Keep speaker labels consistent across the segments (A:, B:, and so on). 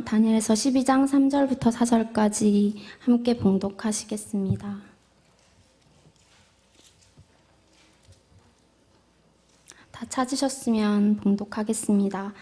A: 다니엘에서 12장 3절부터 4절까지 함께 봉독하시겠습니다. 다 찾으셨으면 봉독하겠습니다.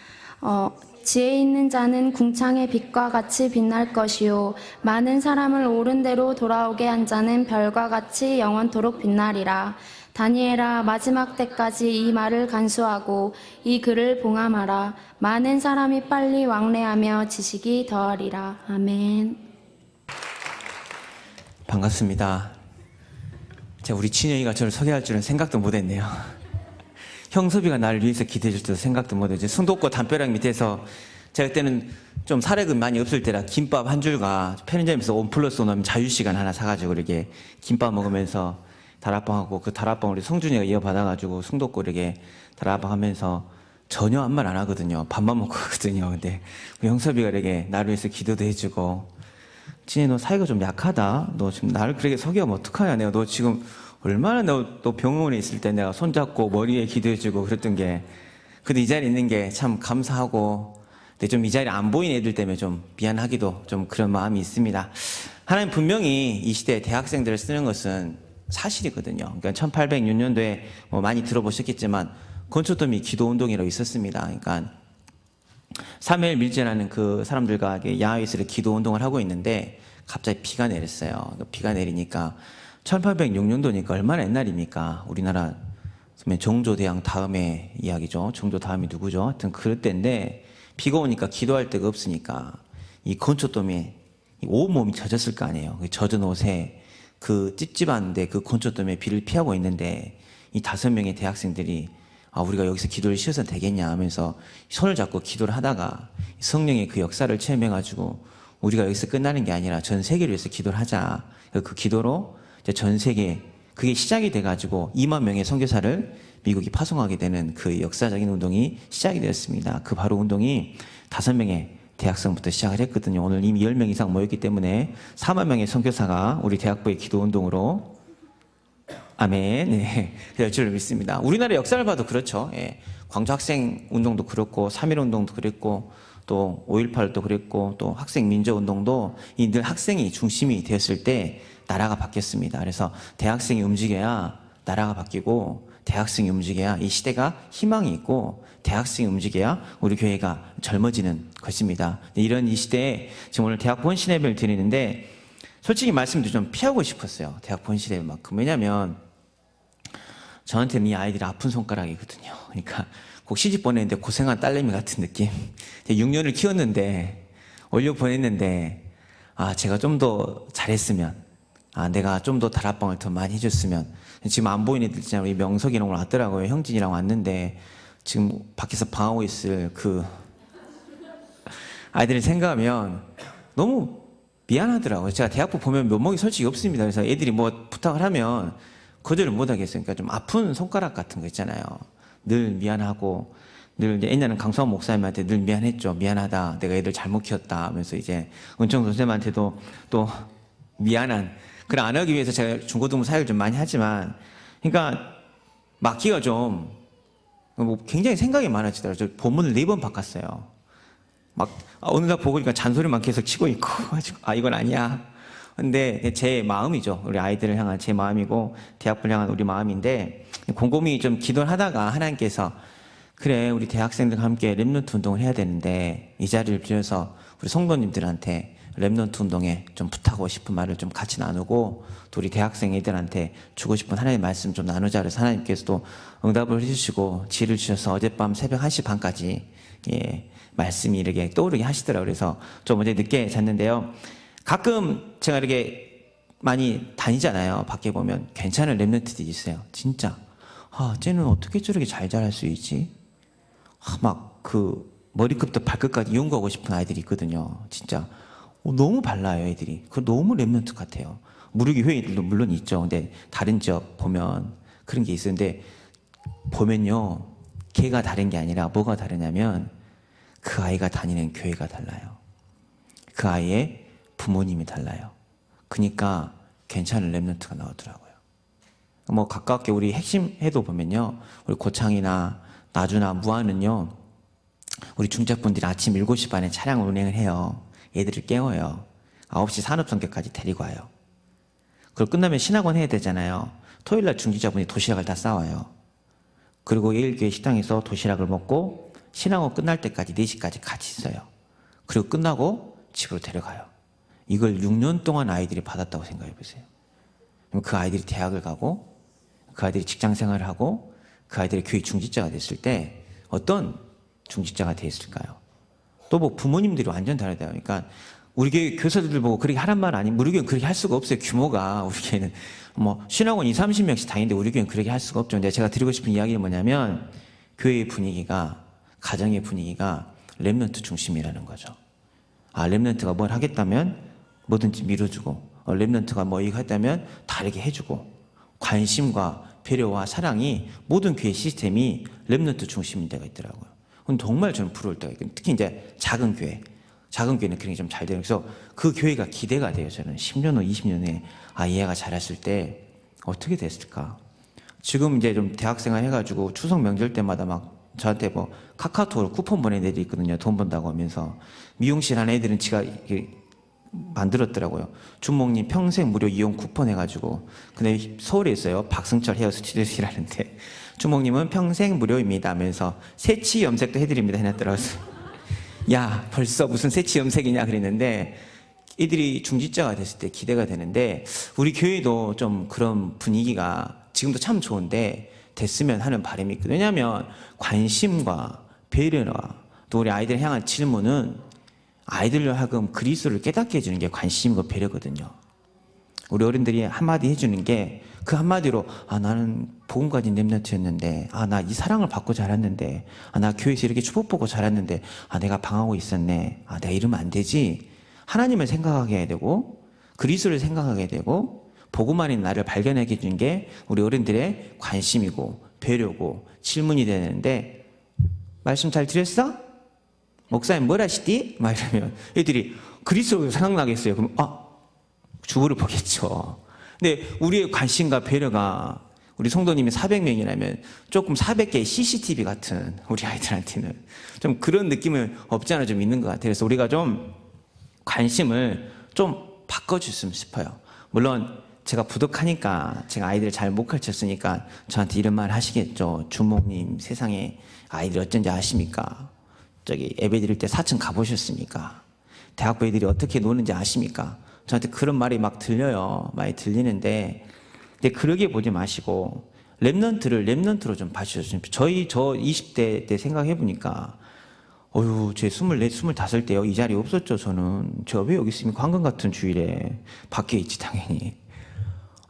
A: 지혜 있는 자는 궁창의 빛과 같이 빛날 것이요 많은 사람을 옳은 대로 돌아오게 한 자는 별과 같이 영원토록 빛나리라. 다니엘아, 마지막 때까지 이 말을 간수하고 이 글을 봉함하라. 많은 사람이 빨리 왕래하며 지식이 더하리라. 아멘.
B: 반갑습니다. 제가 우리 친영이가 저를 소개할 줄은 생각도 못했네요. 형섭이가 나를 위해서 기도해 줄 줄도 생각도 못했죠. 승도꽃 담벼락 밑에서 제가 그때는 좀 사례금 많이 없을 때라 김밥 한 줄과 편의점에서 1+1 자유시간 하나 사가지고 이렇게 김밥 먹으면서 다락방하고, 그 다락방 우리 성준이가 이어받아가지고 승도꽃 이렇게 다락방 하면서 전혀 아무 말 안 하거든요. 밥만 먹고 가거든요. 근데 우리 형섭이가 이렇게 나를 위해서 기도도 해주고, 진이 너 사이가 좀 약하다. 너 지금 나를 그렇게 속이면 어떡하냐. 내가 너 지금 얼마나 너 병원에 있을 때 내가 손잡고 머리에 기도해주고 그랬던 게, 근데 이 자리에 있는 게 참 감사하고, 근데 좀 이 자리에 안 보이는 애들 때문에 좀 미안하기도 좀 그런 마음이 있습니다. 하나님 분명히 이 시대에 대학생들을 쓰는 것은 사실이거든요. 그러니까 1806년도에 뭐 많이 들어보셨겠지만 건초더미 기도운동이라고 있었습니다. 그러니까 사무엘 밀제라는 그 사람들과 야외에서 기도운동을 하고 있는데 갑자기 비가 내렸어요. 비가 내리니까 1806년도니까 얼마나 옛날입니까? 우리나라 정조대왕 다음의 이야기죠. 정조 다음이 누구죠? 하여튼 그럴 때인데 비가 오니까 기도할 데가 없으니까 이 건초더미에 온몸이 젖었을 거 아니에요. 젖은 옷에 그 찝찝한데 그 건초더미에 비를 피하고 있는데 이 5명의 대학생들이 우리가 여기서 기도를 쉬어서 되겠냐 하면서 손을 잡고 기도를 하다가 성령의 그 역사를 체험해가지고 우리가 여기서 끝나는 게 아니라 전 세계를 위해서 기도를 하자. 그 기도로 이제 전 세계, 그게 시작이 돼가지고 2만 명의 선교사를 미국이 파송하게 되는 그 역사적인 운동이 시작이 되었습니다. 그 바로 운동이 5명의 대학생부터 시작을 했거든요. 오늘 이미 10명 이상 모였기 때문에 4만 명의 선교사가 우리 대학부의 기도운동으로, 아멘, 네, 될 줄 믿습니다. 우리나라 역사를 봐도 그렇죠. 예. 광주학생 운동도 그렇고 3.1 운동도 그랬고 또 5.18도 그랬고 또 학생 민주운동도 이 늘 학생이 중심이 되었을 때 나라가 바뀌었습니다. 그래서 대학생이 움직여야 나라가 바뀌고, 대학생이 움직여야 이 시대가 희망이 있고, 대학생이 움직여야 우리 교회가 젊어지는 것입니다. 이런 이 시대에 지금 오늘 대학 본신 예배를 드리는데 솔직히 말씀드리면 좀 피하고 싶었어요. 대학 본신 예배만큼. 왜냐면 저한테는 이 아이들이 아픈 손가락이거든요. 그러니까 꼭 시집 보내는데 고생한 딸내미 같은 느낌. 6년을 키웠는데 올려 보냈는데 제가 좀 더 잘했으면, 내가 좀 더 다락방을 더 많이 해줬으면. 지금 안 보이는 애들 있잖아요. 우리 명석이랑 오늘 왔더라고요. 형진이랑 왔는데 지금 밖에서 방하고 있을 그 아이들을 생각하면 너무 미안하더라고요. 제가 대학부 보면 면목이 솔직히 없습니다. 그래서 애들이 뭐 부탁을 하면 거절을 못 하겠어요. 그러니까 좀 아픈 손가락 같은 거 있잖아요. 늘 미안하고, 늘 이제 옛날에는 강수환 목사님한테 늘 미안했죠. 미안하다. 내가 애들 잘못 키웠다 하면서 이제 은총 선생님한테도 또 미안한, 그래 안 하기 위해서 제가 중고등부 사역을 좀 많이 하지만, 그러니까 맡기가 좀 굉장히 생각이 많아지더라고요. 저 본문을 4번 바꿨어요. 막 어느 날 보고 보니까 잔소리만 계속 치고 있고 이건 아니야. 근데 제 마음이죠. 우리 아이들을 향한 제 마음이고 대학부를 향한 우리 마음인데, 곰곰이 좀 기도를 하다가 하나님께서 그래 우리 대학생들과 함께 랩넌트 운동을 해야 되는데 이 자리를 빌려서 우리 성도님들한테 랩넌트 운동에 좀 부탁하고 싶은 말을 좀 같이 나누고, 또 우리 대학생 애들한테 주고 싶은 하나님의 말씀 좀 나누자. 그래서 하나님께서도 응답을 해주시고 지혜를 주셔서 어젯밤 새벽 1시 반까지 말씀이 이렇게 떠오르게 하시더라고요. 그래서 좀 어제 늦게 잤는데요. 가끔 제가 이렇게 많이 다니잖아요. 밖에 보면 괜찮은 랩넌트들이 있어요. 진짜 쟤는 어떻게 저렇게 잘 자랄 수 있지? 막 그 머리끝부터 발끝까지 연구하고 싶은 아이들이 있거든요. 진짜 너무 발라요, 애들이. 그 너무 랩넌트 같아요. 무르기 회의들도 물론 있죠. 근데 다른 지역 보면 그런 게 있었는데, 보면요, 걔가 다른 게 아니라 뭐가 다르냐면 그 아이가 다니는 교회가 달라요. 그 아이의 부모님이 달라요. 그러니까 괜찮은 랩넌트가 나오더라고요. 뭐 가깝게 우리 핵심 해도 보면요, 우리 고창이나 나주나 무안은요, 우리 중자분들이 아침 7시 반에 차량을 운행을 해요. 애들을 깨워요. 9시 산업선교까지 데리고 와요. 그걸 끝나면 신학원 해야 되잖아요. 토요일날 중지자분이 도시락을 다 싸와요. 그리고 예일교회 식당에서 도시락을 먹고 신학원 끝날 때까지 4시까지 같이 있어요. 그리고 끝나고 집으로 데려가요. 이걸 6년 동안 아이들이 받았다고 생각해 보세요. 그럼 그 아이들이 대학을 가고 그 아이들이 직장 생활을 하고 그 아이들이 교회 중직자가 됐을 때 어떤 중직자가 됐을까요? 또 뭐 부모님들이 완전 다르다. 그러니까 우리 교회 교사들 보고 그렇게 하란 말 아니면 우리 교회는 그렇게 할 수가 없어요. 규모가 우리 교회는 뭐 신학원 20-30명씩 다니는데 우리 교회는 그렇게 할 수가 없죠. 근데 제가 드리고 싶은 이야기는 뭐냐면 교회의 분위기가 가정의 분위기가 렘넌트 중심이라는 거죠. 아, 렘넌트가 뭘 하겠다면 뭐든지 밀어주고 렘넌트가 뭐 이거 했다면 다르게 해주고 관심과 배려와 사랑이 모든 교회 시스템이 렘넌트 중심인 데가 있더라고요. 그건 정말 저는 부러울 때가 있거든요. 특히 이제 작은 교회는 그런 게 좀 잘 돼요. 그래서 그 교회가 기대가 돼요. 저는 10년 후, 20년 후에 이 애가 자랐을 때 어떻게 됐을까? 지금 이제 좀 대학생활 해가지고 추석 명절 때마다 막 저한테 뭐 카카오톡으로 쿠폰 보낸 애들이 있거든요. 돈 번다고 하면서 미용실 하는 애들은 지가 만들었더라고요. 주목님 평생 무료 이용 쿠폰 해가지고. 근데 서울에 있어요. 박승철 헤어 스튜디오시라는데 주목님은 평생 무료입니다 하면서 새치 염색도 해드립니다 해놨더라고요. 야, 벌써 무슨 새치 염색이냐 그랬는데 애들이 중직자가 됐을 때 기대가 되는데 우리 교회도 좀 그런 분위기가 지금도 참 좋은데 됐으면 하는 바람이 있거든요. 왜냐하면 관심과 배려와 또 우리 아이들 향한 질문은 아이들로 하여금 그리스도를 깨닫게 해주는 게 관심과 배려거든요. 우리 어른들이 한마디 해주는 게 그 한마디로 나는 복음 가진 렘넌트였는데 나 이 사랑을 받고 자랐는데 나 교회에서 이렇게 축복받고 자랐는데 내가 방황하고 있었네. 내가 이러면 안 되지. 하나님을 생각하게 해야 되고 그리스도를 생각하게 되고 복음 안에 나를 발견하게 해주는 게 우리 어른들의 관심이고 배려고 질문이 되는데 말씀 잘 드렸어? 목사님 뭘 하시디? 막 이러면 애들이 그리스도가 생각나겠어요. 그럼 주부를 보겠죠. 근데 우리의 관심과 배려가 우리 성도님이 400명이라면 조금 400개의 CCTV 같은 우리 아이들한테는 좀 그런 느낌은 없지 않아 좀 있는 것 같아요. 그래서 우리가 좀 관심을 좀 바꿔줬으면 싶어요. 물론 제가 부족하니까 제가 아이들을 잘 못 가르쳤으니까 저한테 이런 말 하시겠죠. 주목님 세상에 아이들 어쩐지 아십니까? 저기 예배 드릴 때 4층 가보셨습니까? 대학부 애들이 어떻게 노는지 아십니까? 저한테 그런 말이 막 들려요. 많이 들리는데 근데 그러게 보지 마시고 렘넌트로 좀 봐주셨으면. 저 20대 때 생각해보니까 제 24, 25때요. 이 자리에 없었죠. 저 왜 여기 있습니까? 황금 같은 주일에 밖에 있지 당연히.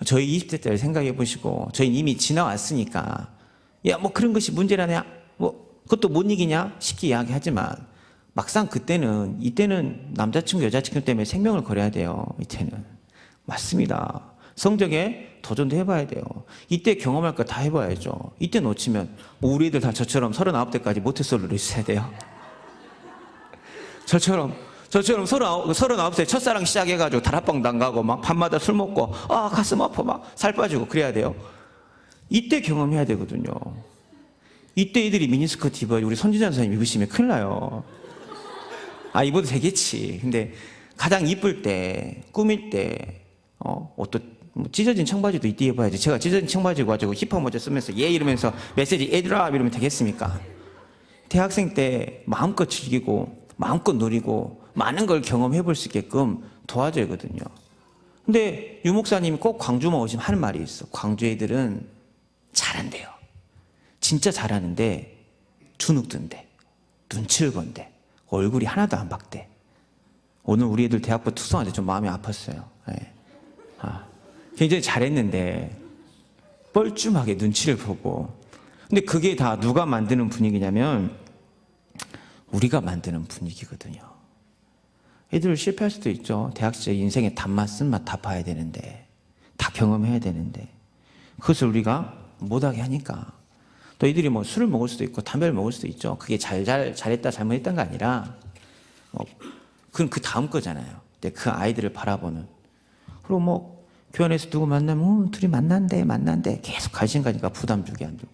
B: 저희 20대 때를 생각해보시고 저희 이미 지나왔으니까 야 뭐 그런 것이 문제라냐? 뭐 그것도 못 이기냐? 쉽게 이야기하지만 막상 이때는 남자친구 여자친구 때문에 생명을 걸어야 돼요. 이때는 맞습니다. 성적에 도전도 해봐야 돼요. 이때 경험할 거 다 해봐야죠. 이때 놓치면 우리 애들 다 저처럼 39대까지 모태솔로로 있어야 돼요. 저처럼 39세 첫사랑 시작해가지고 다락방도 안 가고 막 밤마다 술 먹고 가슴 아파 막 살 빠지고 그래야 돼요. 이때 경험해야 되거든요. 이때 애들이 미니스커트 입어야지 우리 선지자 선생님 입으시면 큰일 나요. 입어도 되겠지. 근데 가장 이쁠 때, 꾸밀 때, 옷도 찢어진 청바지도 이때 입어야지. 제가 찢어진 청바지 가지고 힙합 모자 쓰면서 이러면서 메시지 애들아 이러면 되겠습니까? 대학생 때 마음껏 즐기고 마음껏 누리고 많은 걸 경험해 볼 수 있게끔 도와줘야거든요. 근데 유 목사님이 꼭 광주만 오시면 하는 말이 있어. 광주 애들은 잘한대요. 진짜 잘하는데 주눅든대. 눈치를 본대. 얼굴이 하나도 안 박대. 오늘 우리 애들 대학부 투성한테 좀 마음이 아팠어요. 네. 굉장히 잘했는데 뻘쭘하게 눈치를 보고. 근데 그게 다 누가 만드는 분위기냐면 우리가 만드는 분위기거든요. 애들 실패할 수도 있죠. 대학 시절 인생의 단맛 쓴맛 다 봐야 되는데 다 경험해야 되는데 그것을 우리가 못하게 하니까 또 애들이 뭐 술을 먹을 수도 있고 담배를 먹을 수도 있죠. 그게 잘했다 잘못했다가 아니라 그건 그 다음 거잖아요. 근데 그 아이들을 바라보는. 그리고 뭐 교회 안에서 누구 만나면 둘이 만난대 계속 관심 가니까 부담 주게 안 주고.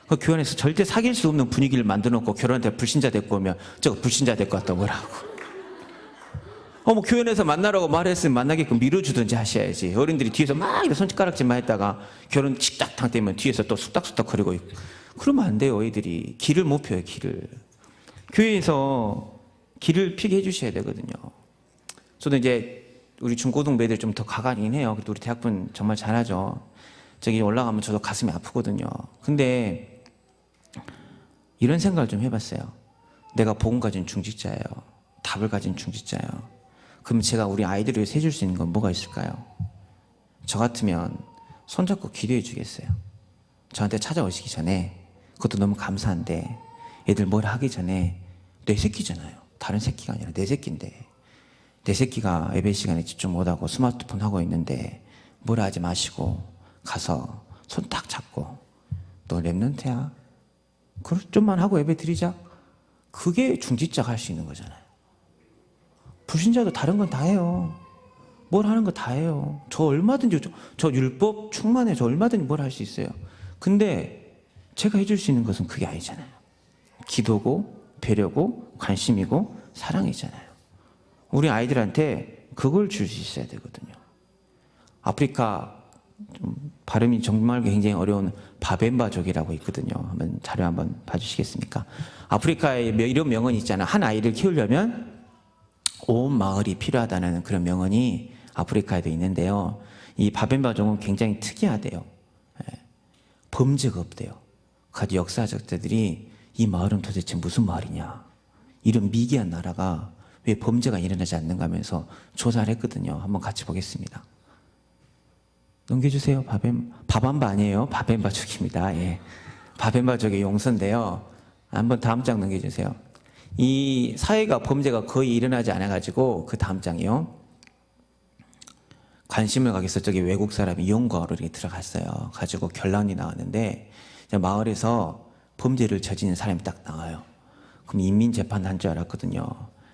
B: 그 교회 안에서 절대 사귈 수 없는 분위기를 만들어 놓고 결혼한테 불신자 데리고 오면 저거 불신자 데리고 왔다 뭐라고. 뭐 교회 안에서 만나라고 말했으면 만나게끔 밀어주든지 하셔야지. 어른들이 뒤에서 막 이렇게 손가락질만 했다가 결혼 칙딱탕 되면 뒤에서 또 쑥닥쑥닥 거리고 있고. 그러면 안 돼요. 애들이 길을 못 펴요. 길을. 교회에서 길을 피게 해주셔야 되거든요. 저도 이제 우리 중고등부 애들 좀 더 가관이긴 해요. 그래도 우리 대학분 정말 잘하죠. 저기 올라가면 저도 가슴이 아프거든요. 근데 이런 생각을 좀 해봤어요. 내가 복음 가진 중직자예요. 답을 가진 중직자예요. 그럼 제가 우리 아이들을 위해서 해줄 수 있는 건 뭐가 있을까요? 저 같으면 손잡고 기도해 주겠어요. 저한테 찾아오시기 전에. 그것도 너무 감사한데 애들 뭘 하기 전에 내 새끼잖아요. 다른 새끼가 아니라 내 새끼인데 내 새끼가 예배 시간에 집중 못하고 스마트폰 하고 있는데 뭐라 하지 마시고 가서 손 딱 잡고 너 랩런트야? 그럼 좀만 하고 예배 드리자. 그게 중직자가 할 수 있는 거잖아요. 불신자도 다른 건 다 해요. 뭘 하는 거 다 해요. 저 얼마든지 저 율법 충만해. 저 얼마든지 뭘 할 수 있어요. 근데 제가 해줄 수 있는 것은 그게 아니잖아요. 기도고 배려고 관심이고 사랑이잖아요. 우리 아이들한테 그걸 줄 수 있어야 되거든요. 아프리카 발음이 정말 굉장히 어려운 바벤바족이라고 있거든요. 한번 자료 한번 봐주시겠습니까? 아프리카에 이런 명언이 있잖아요. 한 아이를 키우려면 온 마을이 필요하다는 그런 명언이 아프리카에도 있는데요. 이 바벤바족은 굉장히 특이하대요. 범죄가 없대요. 아주 역사학자들이 이 마을은 도대체 무슨 마을이냐, 이런 미개한 나라가 왜 범죄가 일어나지 않는가 하면서 조사를 했거든요. 한번 같이 보겠습니다. 넘겨주세요. 바밤바 아니에요. 바벤바족입니다. 예. 바벤바족의 용서인데요. 한번 다음 장 넘겨주세요. 이 사회가 범죄가 거의 일어나지 않아가지고 그 다음 장이요. 관심을 가게서 저기 외국 사람이 연구하러 이렇게 들어갔어요. 가지고 결론이 나왔는데 마을에서 범죄를 저지른 사람이 딱 나와요. 그럼 인민재판 한 줄 알았거든요.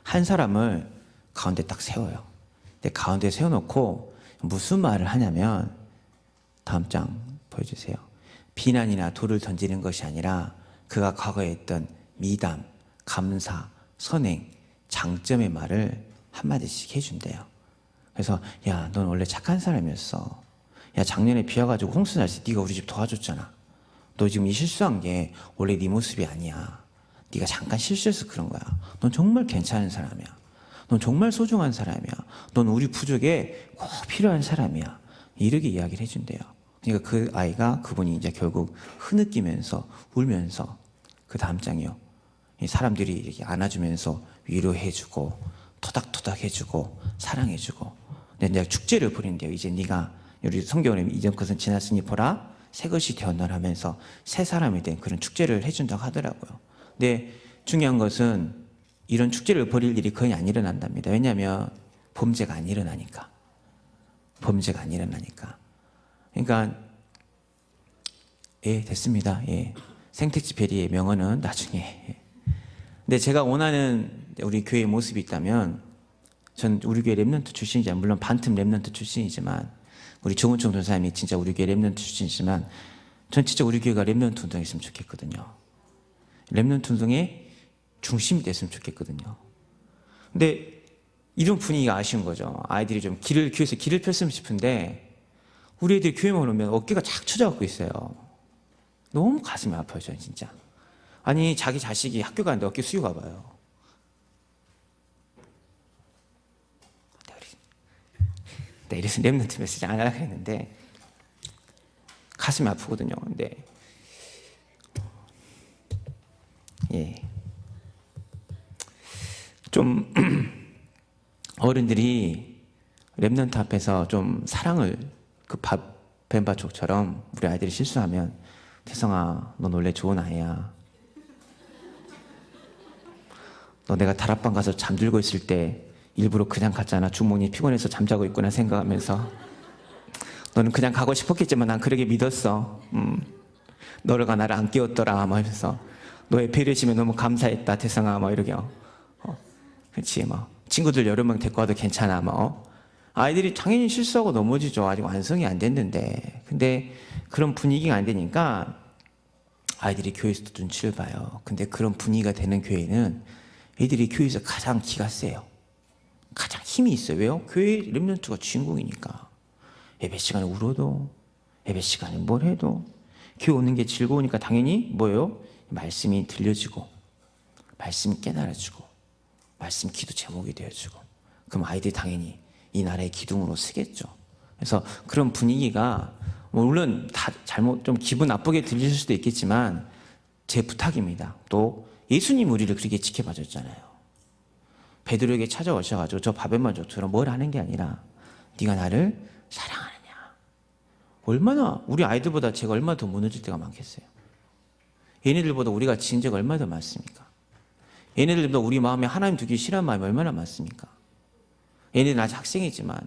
B: 한 사람을 가운데 딱 세워요. 근데 가운데 세워놓고 무슨 말을 하냐면 다음 장 보여주세요. 비난이나 돌을 던지는 것이 아니라 그가 과거에 했던 미담, 감사, 선행, 장점의 말을 한마디씩 해준대요. 그래서 야, 넌 원래 착한 사람이었어. 야, 작년에 비 와가지고 홍수 날 때 네가 우리 집 도와줬잖아. 너 지금 이 실수한 게 원래 네 모습이 아니야. 네가 잠깐 실수해서 그런 거야. 넌 정말 괜찮은 사람이야. 넌 정말 소중한 사람이야. 넌 우리 부족에 꼭 필요한 사람이야. 이렇게 이야기를 해준대요. 그러니까 그 아이가, 그분이 이제 결국 흐느끼면서 울면서 그 다음 장이요. 사람들이 이렇게 안아주면서 위로해주고 토닥토닥 해주고 사랑해주고. 근데 내가 축제를 벌인대요. 이제 네가 우리 성경에 이전 것은 지났으니 보라 새 것이 되었노라 하면서 새 사람이 된 그런 축제를 해준다고 하더라고요. 근데 중요한 것은 이런 축제를 벌일 일이 거의 안 일어난답니다. 왜냐하면 범죄가 안 일어나니까. 범죄가 안 일어나니까. 그러니까 예, 됐습니다. 예. 생택지 페리의 명언은 나중에. 예. 근데 제가 원하는 우리 교회의 모습이 있다면, 전 우리 교회 랩런트 출신이지만, 물론 반틈 랩런트 출신이지만, 우리 정은총 전사님이 진짜 우리 교회 랩런트 출신이지만, 전 진짜 우리 교회가 랩런트 운동했으면 좋겠거든요. 랩런트 운동의 중심이 됐으면 좋겠거든요. 근데 이런 분위기가 아쉬운 거죠. 아이들이 좀 교회에서 길을 폈으면 싶은데, 우리 애들이 교회만 오면 어깨가 착 쳐져갖고 있어요. 너무 가슴이 아파요, 저는 진짜. 아니, 자기 자식이 학교 가는데 어깨 숙여 가봐요. 네, 이래서 랩런트 메시지 안 하려고 했는데 가슴이 아프거든요. 근데 예, 좀 어른들이 랩런트 앞에서 좀 사랑을, 그 뱀바족처럼 우리 아이들이 실수하면 태성아, 넌 원래 좋은 아이야. 너 내가 다락방 가서 잠들고 있을 때 일부러 그냥 갔잖아. 주머니 피곤해서 잠자고 있구나 생각하면서. 너는 그냥 가고 싶었겠지만 난 그러게 믿었어. 너가 나를 안 깨웠더라. 뭐 이러면서 너의 배려심에 너무 감사했다. 태성아, 뭐 이러게요. 그렇지, 뭐 친구들 여러 명 데리고 와도 괜찮아. 뭐 아이들이 당연히 실수하고 넘어지죠. 아직 완성이 안 됐는데. 근데 그런 분위기가 안 되니까 아이들이 교회에서도 눈치를 봐요. 근데 그런 분위기가 되는 교회는 애들이 교회에서 가장 기가 세요. 가장 힘이 있어요. 왜요? 교회 렘넌트가 주인공이니까. 예배 시간에 울어도, 예배 시간에 뭘 해도, 교회 오는 게 즐거우니까 당연히 뭐예요? 말씀이 들려지고, 말씀이 깨달아지고, 말씀 기도 제목이 되어지고, 그럼 아이들이 당연히 이 나라의 기둥으로 서겠죠. 그래서 그런 분위기가 물론 다 잘못 좀 기분 나쁘게 들리실 수도 있겠지만 제 부탁입니다. 또 예수님 우리를 그렇게 지켜봐 줬잖아요. 베드로에게 찾아오셔가지고 저 바벨만 족처럼 뭘 하는 게 아니라 네가 나를 사랑하느냐. 얼마나 우리 아이들보다 제가 얼마나 더 무너질 때가 많겠어요. 얘네들보다 우리가 지은 죄가 얼마나 더 많습니까? 얘네들보다 우리 마음에 하나님 두기 싫어하는 마음이 얼마나 많습니까? 얘네들은 아직 학생이지만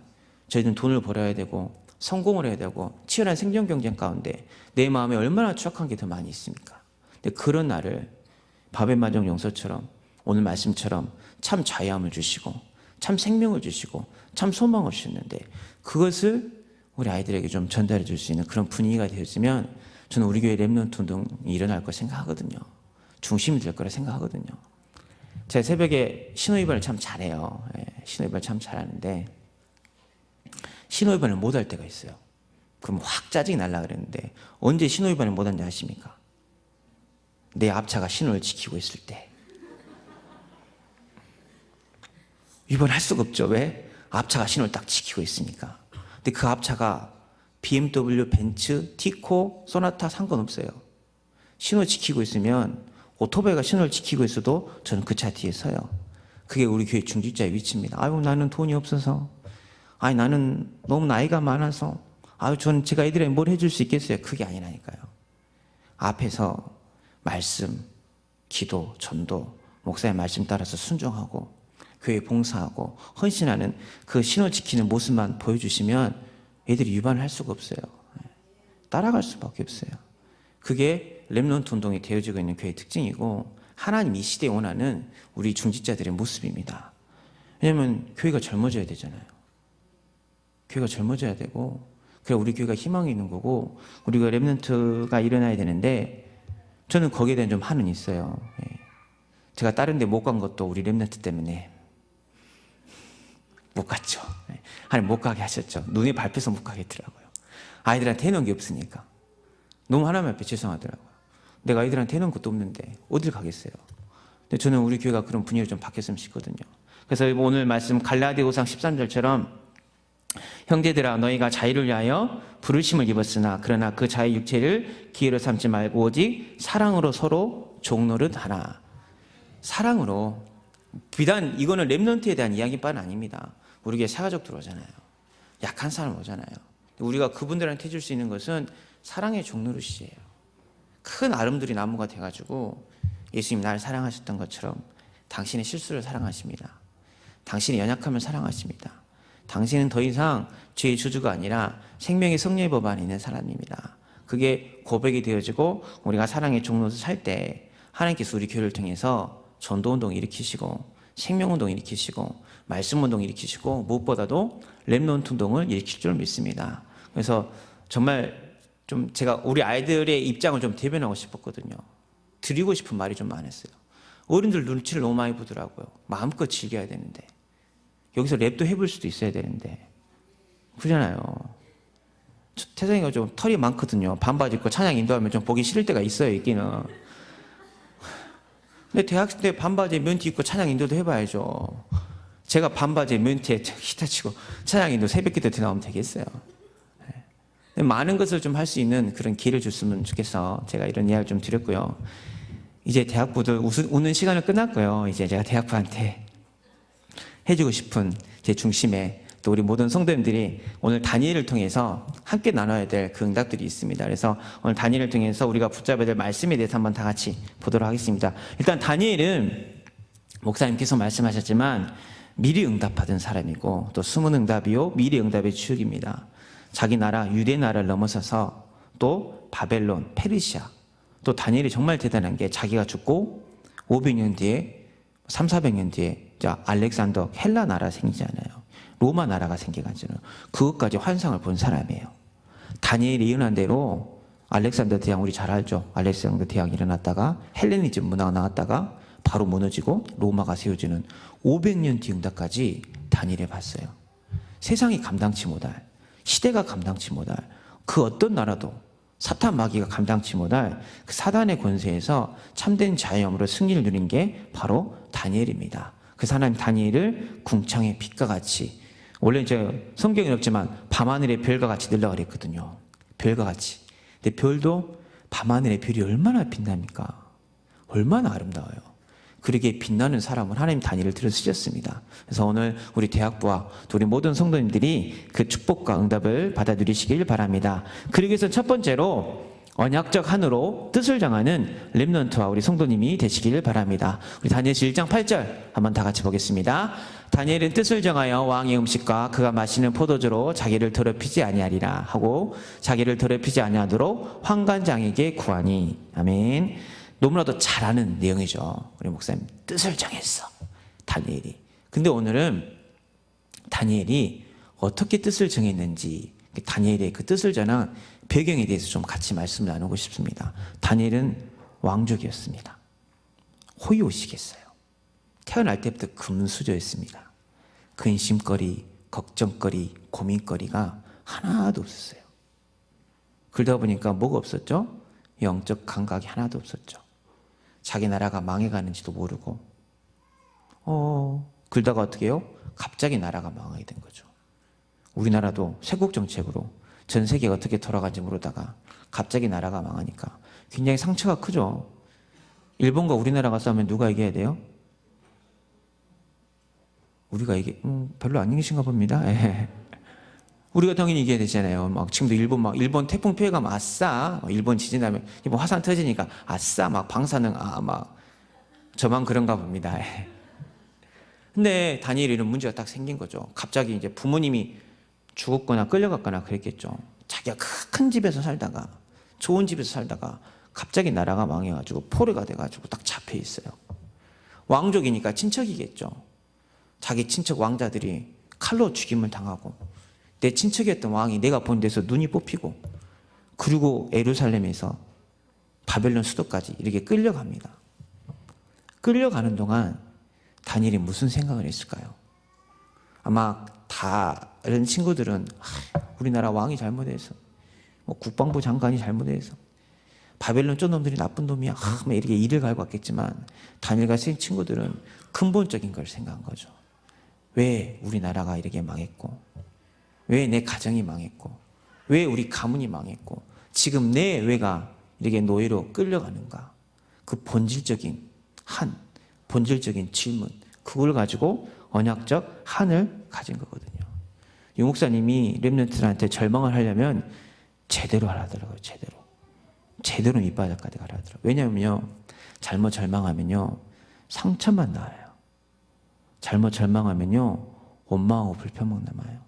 B: 저희는 돈을 벌어야 되고 성공을 해야 되고 치열한 생존 경쟁 가운데 내 마음에 얼마나 추악한 게 더 많이 있습니까? 근데 그런 나를 바벨마족 용서처럼 오늘 말씀처럼 참 자유함을 주시고 참 생명을 주시고 참 소망을 주셨는데 그것을 우리 아이들에게 좀 전달해 줄 수 있는 그런 분위기가 되어지면 저는 우리 교회 렘넌트 운동이 일어날 거 생각하거든요. 중심이 될 거라 생각하거든요. 제가 새벽에 신호위반을 참 잘해요. 신호위반을 참 잘하는데 신호위반을 못 할 때가 있어요. 그럼 확 짜증이 날라 그랬는데 언제 신호위반을 못 하는지 아십니까? 내 앞차가 신호를 지키고 있을 때. 위반할 수가 없죠. 왜? 앞차가 신호를 딱 지키고 있으니까. 근데 그 앞차가 BMW, 벤츠, 티코, 소나타 상관없어요. 신호 지키고 있으면 오토바이가 신호를 지키고 있어도 저는 그 차 뒤에 서요. 그게 우리 교회 중직자의 위치입니다. 아유 나는 돈이 없어서, 아니 나는 너무 나이가 많아서, 아유 저는 제가 애들에게 뭘 해줄 수 있겠어요. 그게 아니라니까요. 앞에서 말씀, 기도, 전도, 목사의 말씀 따라서 순종하고 교회 봉사하고 헌신하는 그 신호 지키는 모습만 보여주시면 애들이 위반을 할 수가 없어요. 따라갈 수밖에 없어요. 그게 렘넌트 운동이 되어지고 있는 교회의 특징이고 하나님 이 시대에 원하는 우리 중직자들의 모습입니다. 왜냐하면 교회가 젊어져야 되잖아요. 교회가 젊어져야 되고 그래야 우리 교회가 희망이 있는 거고 우리가 렘넌트가 일어나야 되는데 저는 거기에 대한 좀 한은 있어요. 제가 다른 데 못 간 것도 우리 렘넌트 때문에 못 갔죠. 하나님 못 가게 하셨죠. 눈이 밟혀서 못 가게 했더라고요. 아이들한테 해놓은 게 없으니까. 너무 하나님 앞에 죄송하더라고요. 내가 아이들한테 해놓은 것도 없는데 어딜 가겠어요. 근데 저는 우리 교회가 그런 분위기를 좀 바뀌었으면 싶거든요. 그래서 오늘 말씀 갈라디아서 13절처럼 형제들아 너희가 자유를 위하여 부르심을 입었으나 그러나 그 자의 육체를 기회로 삼지 말고 오직 사랑으로 서로 종노릇하라. 사랑으로. 비단 이거는 렘넌트에 대한 이야기뿐 아닙니다. 우리 교회 새가족들 오잖아요. 약한 사람 오잖아요. 우리가 그분들한테 해줄 수 있는 것은 사랑의 종노릇이에요. 큰 아름드리 나무가 돼가지고 예수님 나를 사랑하셨던 것처럼 당신의 실수를 사랑하십니다. 당신의 연약함을 사랑하십니다. 당신은 더 이상 죄의 주주가 아니라 생명의 성령의 법 안에 있는 사람입니다. 그게 고백이 되어지고 우리가 사랑의 종로를 살 때 하나님께서 우리 교회를 통해서 전도운동 일으키시고 생명운동 일으키시고 말씀운동 일으키시고 무엇보다도 렘넌트 운동을 일으킬 줄 믿습니다. 그래서 정말 좀 제가 우리 아이들의 입장을 좀 대변하고 싶었거든요. 드리고 싶은 말이 좀 많았어요. 어른들 눈치를 너무 많이 보더라고요. 마음껏 즐겨야 되는데 여기서 랩도 해볼 수도 있어야 되는데 그러잖아요. 태성이가 좀 털이 많거든요. 반바지 입고 찬양 인도하면 좀 보기 싫을 때가 있어요. 있기는. 근데 대학생 때 반바지에 면티 입고 찬양 인도도 해봐야죠. 제가 반바지에 면티에 기타 치고 찬양 인도 새벽기도 나오면 되겠어요. 많은 것을 좀 할 수 있는 그런 기회를 줬으면 좋겠어. 제가 이런 이야기를 좀 드렸고요. 이제 대학부들 우는 시간은 끝났고요. 이제 제가 대학부한테 해주고 싶은 제 중심에 또 우리 모든 성도님들이 오늘 다니엘을 통해서 함께 나눠야 될 그 응답들이 있습니다. 그래서 오늘 다니엘을 통해서 우리가 붙잡아야 될 말씀에 대해서 한번 다 같이 보도록 하겠습니다. 일단 다니엘은 목사님께서 말씀하셨지만 미리 응답받은 사람이고 또 숨은 응답이요 미리 응답의 주역입니다. 자기 나라 유대 나라를 넘어서서 또 바벨론, 페르시아 또 다니엘이 정말 대단한 게 자기가 죽고 500년 뒤에 300~400년 뒤에 알렉산더 헬라 나라 생기잖아요. 로마 나라가 생겨가지고 그것까지 환상을 본 사람이에요. 다니엘이 예언한 대로 알렉산더 대왕 우리 잘 알죠. 알렉산더 대왕이 일어났다가 헬레니즘 문화가 나왔다가 바로 무너지고 로마가 세워지는 500년 뒤응답까지 다니엘해 봤어요. 세상이 감당치 못할, 시대가 감당치 못할, 그 어떤 나라도 사탄 마귀가 감당치 못할 그 사단의 권세에서 참된 자유함으로 승리를 누린 게 바로 다니엘입니다. 그 사람 다니엘을 궁창의 빛과 같이, 원래 이제 성경에는 없지만 밤하늘의 별과 같이 늘라 그랬거든요. 별과 같이. 근데 별도 밤하늘의 별이 얼마나 빛납니까? 얼마나 아름다워요. 그렇게 빛나는 사람을 하나님 다니엘을 들어 쓰셨습니다. 그래서 오늘 우리 대학부와 또 우리 모든 성도님들이 그 축복과 응답을 받아 누리시길 바랍니다. 그러기 위해서 첫 번째로 언약적 한으로 뜻을 정하는 렘넌트와 우리 성도님이 되시길 바랍니다. 우리 다니엘서 1장 8절 한번 다 같이 보겠습니다. 다니엘은 뜻을 정하여 왕의 음식과 그가 마시는 포도주로 자기를 더럽히지 아니하리라 하고 자기를 더럽히지 아니하도록 환관장에게 구하니. 아멘. 너무나도 잘 아는 내용이죠. 우리 목사님 뜻을 정했어, 다니엘이. 근데 오늘은 다니엘이 어떻게 뜻을 정했는지, 다니엘의 그 뜻을 정한 배경에 대해서 좀 같이 말씀을 나누고 싶습니다. 다니엘은 왕족이었습니다. 호의호식했어요. 태어날 때부터 금수저였습니다. 근심거리, 걱정거리, 고민거리가 하나도 없었어요. 그러다 보니까 뭐가 없었죠? 영적 감각이 하나도 없었죠. 자기 나라가 망해가는지도 모르고, 그러다가 어떻게 해요? 갑자기 나라가 망하게 된 거죠. 우리나라도 쇄국 정책으로 전 세계가 어떻게 돌아가는지 모르다가 갑자기 나라가 망하니까 굉장히 상처가 크죠. 일본과 우리나라가 싸우면 누가 이겨야 돼요? 우리가 별로 안 이기신가 봅니다. 예. 우리가 당연히 이겨야 되잖아요. 막 지금도 일본 태풍 피해가 아싸, 일본 지진하면 이번 화산 터지니까 아싸, 막 방사능 막 저만 그런가 봅니다. 예. 근데 다니엘이 이런 문제가 딱 생긴 거죠. 갑자기 이제 부모님이 죽었거나 끌려갔거나 그랬겠죠. 자기가 큰 집에서 살다가, 좋은 집에서 살다가 갑자기 나라가 망해가지고 포로가 돼가지고 딱 잡혀 있어요. 왕족이니까 친척이겠죠. 자기 친척 왕자들이 칼로 죽임을 당하고, 내 친척이었던 왕이 내가 본 데서 눈이 뽑히고, 그리고 예루살렘에서 바벨론 수도까지 이렇게 끌려갑니다. 끌려가는 동안 다니엘이 무슨 생각을 했을까요? 아마 다른 친구들은 우리나라 왕이 잘못해서, 국방부 장관이 잘못해서, 바벨론 쫀놈들이 나쁜 놈이야, 이렇게 이를 갈고 왔겠지만, 다니엘 같은 친구들은 근본적인 걸 생각한 거죠. 왜 우리나라가 이렇게 망했고, 왜 내 가정이 망했고, 왜 우리 가문이 망했고, 지금 내 외가 이렇게 노예로 끌려가는가? 그 본질적인 본질적인 질문, 그걸 가지고 언약적 한을 가진 거거든요. 유 목사님이 렘넌트들한테 절망을 하려면 제대로 하라더라고요. 제대로 밑바닥까지 가라더라고요. 왜냐하면요, 잘못 절망하면요 상처만 나와요. 잘못 절망하면요 원망하고 불평만 남아요.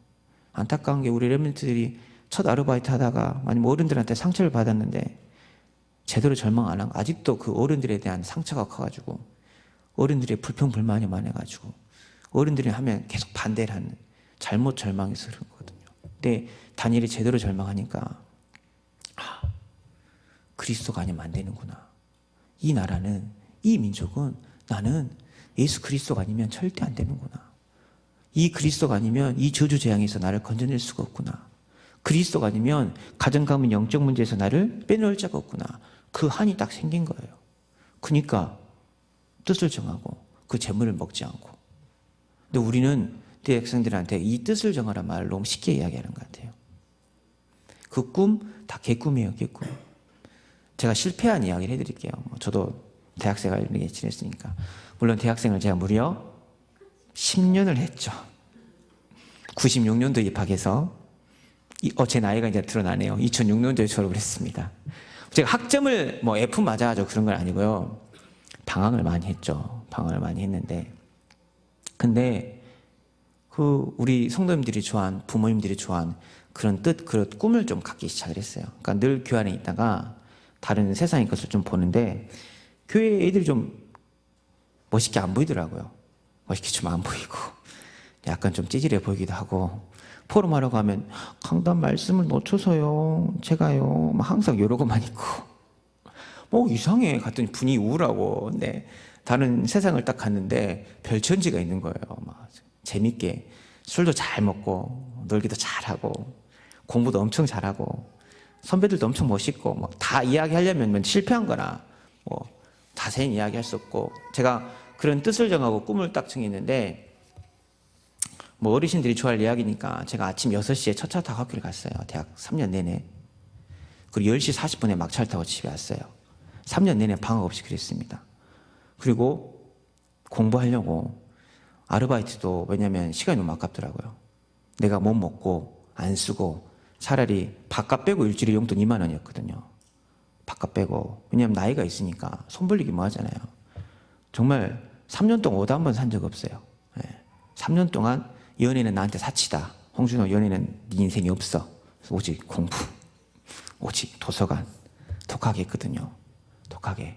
B: 안타까운 게 우리 렘넌트들이 첫 아르바이트 하다가 아니면 어른들한테 상처를 받았는데 제대로 절망 안 하고 아직도 그 어른들에 대한 상처가 커가지고 어른들의 불평 불만이 많아가지고 어른들이 하면 계속 반대를 하는, 잘못 절망해서 그런 거거든요. 근데 다니엘이 제대로 절망하니까 그리스도가 아니면 안 되는구나. 이 나라는, 이 민족은 나는 예수 그리스도가 아니면 절대 안 되는구나. 이 그리스도가 아니면 이 저주 재앙에서 나를 건져낼 수가 없구나. 그리스도가 아니면 가정 가문 영적 문제에서 나를 빼놓을 자가 없구나. 그 한이 딱 생긴 거예요. 그러니까 뜻을 정하고 그 재물을 먹지 않고. 근데 우리는 대학생들한테 이 뜻을 정하란 말을 너무 쉽게 이야기하는 것 같아요. 그 꿈 다 개꿈이에요, 개꿈. 제가 실패한 이야기를 해드릴게요. 저도 대학생활 이렇게 지냈으니까. 물론 대학생을 제가 무려 10년을 했죠. 96년도에 입학해서, 제 나이가 이제 드러나네요. 2006년도에 졸업을 했습니다. 제가 학점을 F 맞아가지고 그런 건 아니고요. 방황을 많이 했죠. 방황을 많이 했는데, 근데 우리 성도님들이 좋아한, 부모님들이 좋아한 그런 뜻, 그런 꿈을 좀 갖기 시작을 했어요. 그러니까 늘 교회 안에 있다가 다른 세상의 것을 좀 보는데 교회 애들이 좀 멋있게 안 보이더라고요. 멋있게 좀 안 보이고 약간 좀 찌질해 보이기도 하고 포럼 하러 가면 강단 말씀을 놓쳐서요. 제가요. 막 항상 이러고만 있고. 뭐 이상해. 갔더니 분위기 우울하고. 근데 다른 세상을 딱 갔는데 별천지가 있는 거예요. 막 재밌게 술도 잘 먹고 놀기도 잘하고 공부도 엄청 잘하고 선배들도 엄청 멋있고 뭐 다 이야기하려면 실패한 거나 뭐 자세히 이야기할 수 없고 제가 그런 뜻을 정하고 꿈을 딱 정했는데 뭐 어르신들이 좋아할 이야기니까 제가 아침 6시에 첫 차 타고 학교를 갔어요. 대학 3년 내내. 그리고 10시 40분에 막차를 타고 집에 왔어요. 3년 내내 방학 없이 그랬습니다. 그리고 공부하려고 아르바이트도 왜냐면 시간이 너무 아깝더라고요. 내가 못 먹고 안 쓰고 차라리 밥값 빼고 일주일에 용돈 2만 원이었거든요. 밥값 빼고. 왜냐면 나이가 있으니까 손 벌리기 뭐 하잖아요. 정말 3년 동안 옷 한 번 산 적 없어요. 3년 동안 연애는 나한테 사치다. 홍준호 연애는 네 인생이 없어. 오직 공부, 오직 도서관. 독하게 했거든요. 독하게.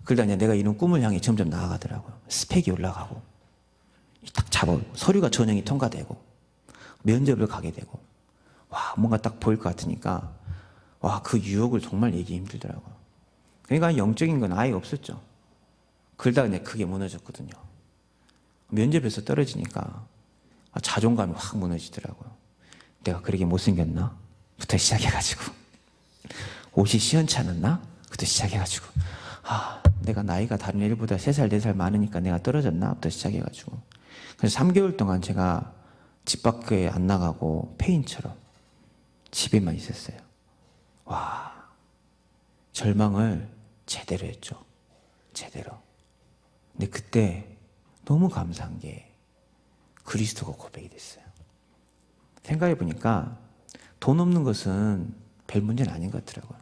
B: 그러다 이제 내가 이룬 꿈을 향해 점점 나아가더라고요. 스펙이 올라가고 딱 잡아 서류가 전형이 통과되고 면접을 가게 되고 와 뭔가 딱 보일 것 같으니까 와 그 유혹을 정말 얘기 힘들더라고요. 그러니까 영적인 건 아예 없었죠. 그러다가 이제 크게 무너졌거든요. 면접에서 떨어지니까 자존감이 확 무너지더라고요. 내가 그렇게 못생겼나? 부터 시작해가지고 옷이 시원찮았나? 부터 시작해가지고 내가 나이가 다른 애들보다 3살, 4살 많으니까 내가 떨어졌나? 부터 시작해가지고 그래서 3개월 동안 제가 집 밖에 안 나가고 폐인처럼 집에만 있었어요. 와, 절망을 제대로 했죠. 제대로. 근데 그때 너무 감사한 게 그리스도가 고백이 됐어요. 생각해 보니까 돈 없는 것은 별 문제는 아닌 것 같더라고요.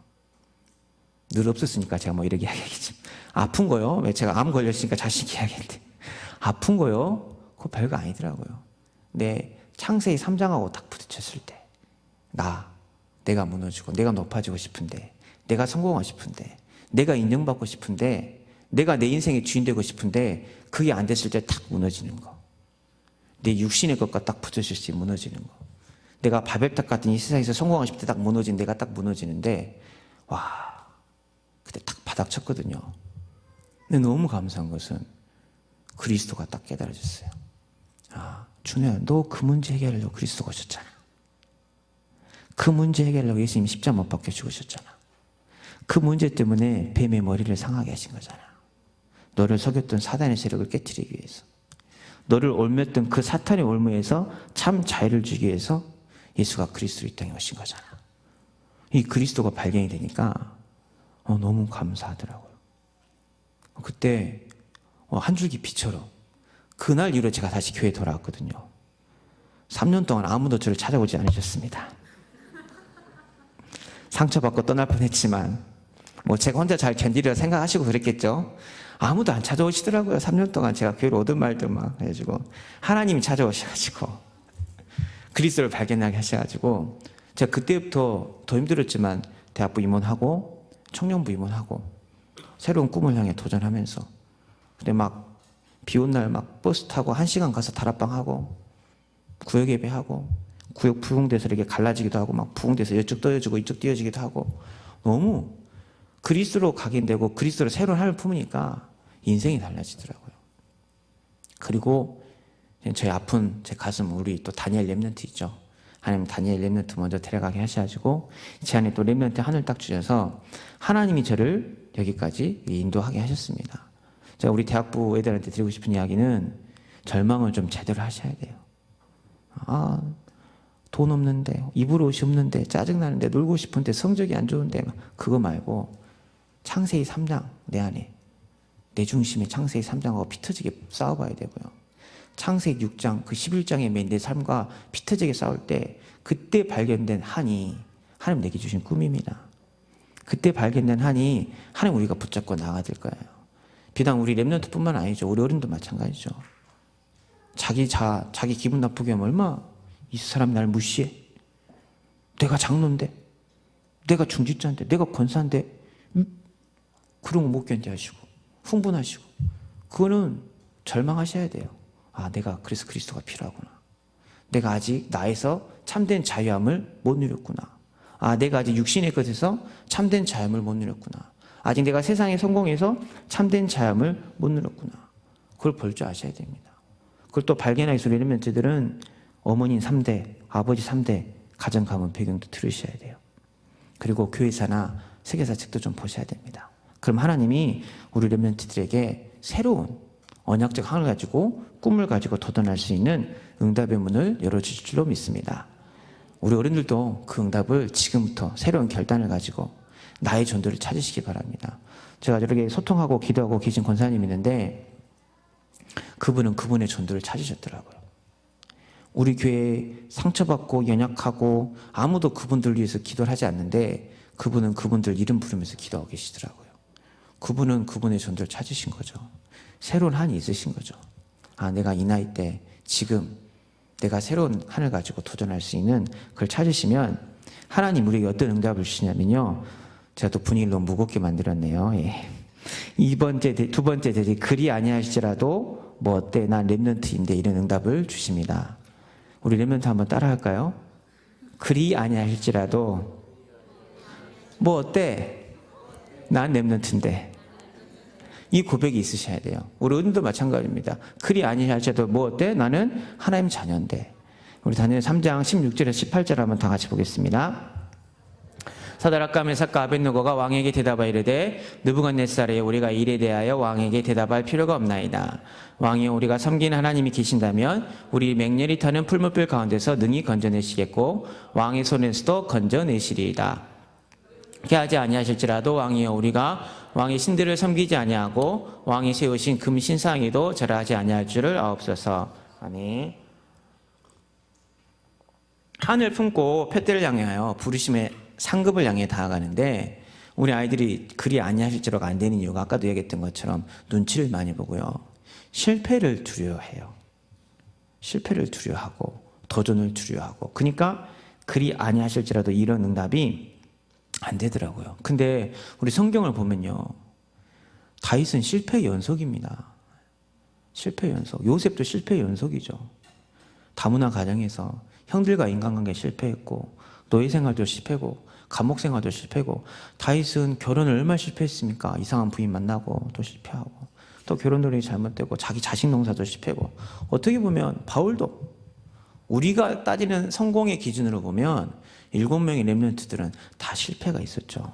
B: 늘 없었으니까 제가 뭐 이렇게 이야기하겠지. 아픈 거요? 왜 제가 암 걸렸으니까 자식 이야기했는데 아픈 거요? 그거 별거 아니더라고요. 내 창세기 3장하고 딱 부딪혔을 때 내가 무너지고 내가 높아지고 싶은데 내가 성공하고 싶은데 내가 인정받고 싶은데 내가 내 인생의 주인 되고 싶은데 그게 안 됐을 때 탁 무너지는 거. 내 육신의 것과 딱 붙었을 때 무너지는 거. 내가 바벨탑 같은 이 세상에서 성공하고 싶을 때 딱 무너진 내가 딱 무너지는데 와 그때 딱 바닥 쳤거든요. 근데 너무 감사한 것은 그리스도가 딱 깨달아졌어요. 준호야 너 그 문제 해결하려고 그리스도가 오셨잖아. 그 문제 해결하려고 예수님이 십자가 못 박혀 죽으셨잖아. 그 문제 때문에 뱀의 머리를 상하게 하신 거잖아. 너를 속였던 사단의 세력을 깨트리기 위해서. 너를 옮겼던 그 사탄의 올무에서 참 자유를 주기 위해서 예수가 그리스도로 이 땅에 오신 거잖아. 이 그리스도가 발견이 되니까 너무 감사하더라고요. 그때 한 줄기 빛처럼 그날 이후로 제가 다시 교회에 돌아왔거든요. 3년 동안 아무도 저를 찾아오지 않으셨습니다. 상처받고 떠날 뻔했지만 뭐 제가 혼자 잘 견디리라 생각하시고 그랬겠죠. 아무도 안 찾아오시더라고요. 3년 동안 제가 교회로 오든 말든 막 해가지고 하나님이 찾아오셔가지고 그리스도를 발견하게 하셔가지고 제가 그때부터 더 힘들었지만 대학부 임원하고 청년부 임원하고 새로운 꿈을 향해 도전하면서 근데 막 비 온 날 막 버스 타고 1시간 가서 다락방 하고 구역 예배하고 구역 부흥돼서 이렇게 갈라지기도 하고 막 부흥돼서 이쪽 떠여지고 이쪽 띄어지기도 하고 너무 그리스도로 각인되고 그리스도로 새로운 삶을 품으니까 인생이 달라지더라고요. 그리고 저희 아픈 제 가슴 우리 또 다니엘 렘넌트 있죠. 하나님 다니엘 렘넌트 먼저 데려가게 하셔가지고 제 안에 또 렘넌트 하늘 딱 주셔서 하나님이 저를 여기까지 인도하게 하셨습니다. 제가 우리 대학부 애들한테 드리고 싶은 이야기는 절망을 좀 제대로 하셔야 돼요. 돈 없는데 입을 옷이 없는데 짜증나는데 놀고 싶은데 성적이 안 좋은데 그거 말고 창세기 3장 내 안에 내 중심에 창세기 3장하고 피 터지게 싸워봐야 되고요. 창세기 6장 그 11장에 맨 내 삶과 피 터지게 싸울 때 그때 발견된 한이 하나님 내게 주신 꿈입니다. 그때 발견된 한이 하나님 우리가 붙잡고 나가야 될 거예요. 비단 우리 렘넌트뿐만 아니죠. 우리 어른도 마찬가지죠. 자기 기분 나쁘게 하면 얼마 이 사람이 날 무시해. 내가 장로인데 내가 중직자인데 내가 권사인데 그런 거 못 견디하시고 흥분하시고 그거는 절망하셔야 돼요. 내가 그래서 그리스도가 필요하구나. 내가 아직 나에서 참된 자유함을 못 누렸구나. 아, 내가 아직 육신의 것에서 참된 자유함을 못 누렸구나. 아직 내가 세상의 성공에서 참된 자유함을 못 누렸구나. 그걸 볼 줄 아셔야 됩니다. 그걸 또 발견하기 위해서 우리 렘넌트들은 어머니 3대, 아버지 3대 가정 가문 배경도 들으셔야 돼요. 그리고 교회사나 세계사 책도 좀 보셔야 됩니다. 그럼 하나님이 우리 렘넌트들에게 새로운 언약적 항을 가지고 꿈을 가지고 도전할 수 있는 응답의 문을 열어주실 줄로 믿습니다. 우리 어른들도 그 응답을 지금부터 새로운 결단을 가지고 나의 전도를 찾으시기 바랍니다. 제가 저렇게 소통하고 기도하고 계신 권사님이 있는데 그분은 그분의 전도를 찾으셨더라고요. 우리 교회에 상처받고 연약하고 아무도 그분들 위해서 기도를 하지 않는데 그분은 그분들 이름 부르면서 기도하고 계시더라고요. 그분은 그분의 전도를 찾으신 거죠. 새로운 한이 있으신 거죠. 아, 내가 이 나이 때 지금 내가 새로운 한을 가지고 도전할 수 있는 그걸 찾으시면 하나님 우리에게 어떤 응답을 주시냐면요. 제가 또 분위기를 너무 무겁게 만들었네요. 예. 두 번째 대지 그리 아니하실지라도 뭐 어때 난 렘넌트인데 이런 응답을 주십니다. 우리 렘넌트 한번 따라 할까요? 그리 아니하실지라도 뭐 어때 난 렘넌트인데 이 고백이 있으셔야 돼요. 우리 어른도 마찬가지입니다. 그리 아니할지라도 뭐 어때? 나는 하나님 자녀인데. 우리 다니엘 3장 16절에서 18절 한번 다 같이 보겠습니다. 사드락과 메삭과 아벳느고가 왕에게 대답하여 이르되 느부갓네살에 우리가 이 일에 대하여 왕에게 대답할 필요가 없나이다. 왕이 우리가 섬기는 하나님이 계신다면 우리 맹렬히 타는 풀무불 가운데서 능히 건져내시겠고 왕의 손에서도 건져내시리이다. 그렇게 아니하실지라도 왕이여 우리가 왕의 신들을 섬기지 아니하고 왕이 세우신 금 신상에도 절하지 아니할 줄을 아옵소서. 아멘. 하늘 품고 푯대를 향하여 부르심의 상급을 향해 다가가는데 우리 아이들이 그리 아니하실지라도 안 되는 이유가 아까도 얘기했던 것처럼 눈치를 많이 보고요. 실패를 두려워해요. 실패를 두려워하고 도전을 두려워하고 그러니까 그리 아니하실지라도 이런 응답이 안 되더라고요. 근데 우리 성경을 보면요. 다윗은 실패의 연속입니다. 실패의 연속. 요셉도 실패의 연속이죠. 다문화 가정에서 형들과 인간관계 실패했고 노예 생활도 실패고 감옥 생활도 실패고 다윗은 결혼을 얼마나 실패했습니까? 이상한 부인 만나고 또 실패하고 또 결혼 노력이 잘못되고 자기 자식 농사도 실패고 어떻게 보면 바울도 우리가 따지는 성공의 기준으로 보면 7명의 렘넌트들은 다 실패가 있었죠.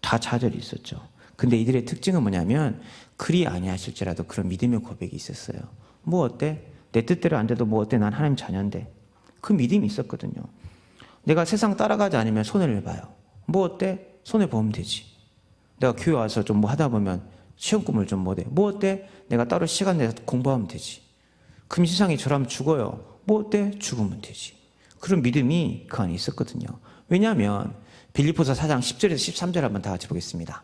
B: 다 좌절이 있었죠. 근데 이들의 특징은 뭐냐면 그리 아니하실지라도 그런 믿음의 고백이 있었어요. 뭐 어때? 내 뜻대로 안 돼도 뭐 어때? 난 하나님 자녀인데. 그 믿음이 있었거든요. 내가 세상 따라가지 않으면 손해를 봐요. 뭐 어때? 손해보면 되지. 내가 교회 와서 좀 뭐 하다 보면 시험 꿈을 좀 못해. 뭐 어때? 내가 따로 시간 내서 공부하면 되지. 금시상이 저라면 죽어요. 뭐 어때? 죽으면 되지. 그런 믿음이 그 안에 있었거든요. 왜냐하면 빌립보서 4장 10절에서 13절 한번 다 같이 보겠습니다.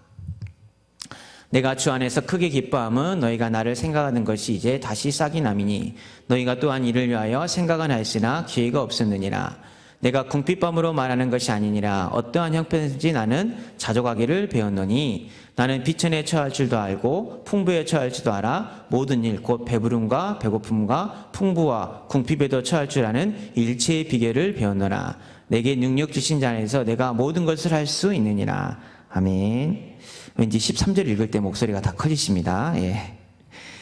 B: 내가 주 안에서 크게 기뻐함은 너희가 나를 생각하는 것이 이제 다시 싹이 남이니 너희가 또한 이를 위하여 생각은 하였으나 기회가 없었느니라. 내가 궁핍함으로 말하는 것이 아니니라. 어떠한 형편이든지 나는 자족하기를 배웠노니 나는 비천에 처할 줄도 알고 풍부에 처할 줄도 알아. 모든 일 곧 배부름과 배고픔과 풍부와 궁핍에도 처할 줄 아는 일체의 비결을 배웠노라. 내게 능력 주신 자 안에서 내가 모든 것을 할 수 있느니라. 아멘. 왠지 13절 읽을 때 목소리가 다 커지십니다. 예.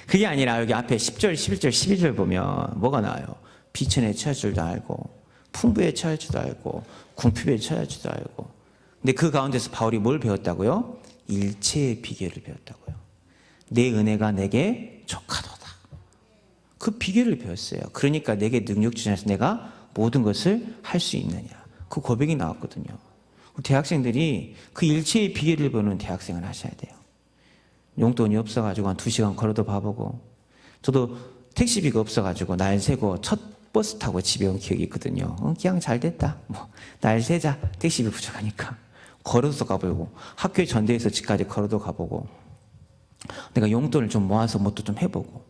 B: 그게 아니라 여기 앞에 10절, 11절, 12절 보면 뭐가 나와요? 비천에 처할 줄도 알고 풍부에 처할 줄도 알고 궁핍에 처할 줄도 알고. 근데 그 가운데서 바울이 뭘 배웠다고요? 일체의 비결을 배웠다고요. 내 은혜가 내게 족하도다. 그 비결을 배웠어요. 그러니까 내게 능력 주셔서 내가 모든 것을 할 수 있느냐. 그 고백이 나왔거든요. 대학생들이 그 일체의 비결을 배우는 대학생을 하셔야 돼요. 용돈이 없어가지고 한 2시간 걸어도 봐보고 저도 택시비가 없어가지고 날 새고 첫 버스 타고 집에 온 기억이 있거든요. 그냥 잘 됐다. 날 새자. 택시비 부족하니까. 걸어서 가보고 학교에 전대에서 집까지 걸어도 가보고 내가 용돈을 좀 모아서 뭣도 좀 해보고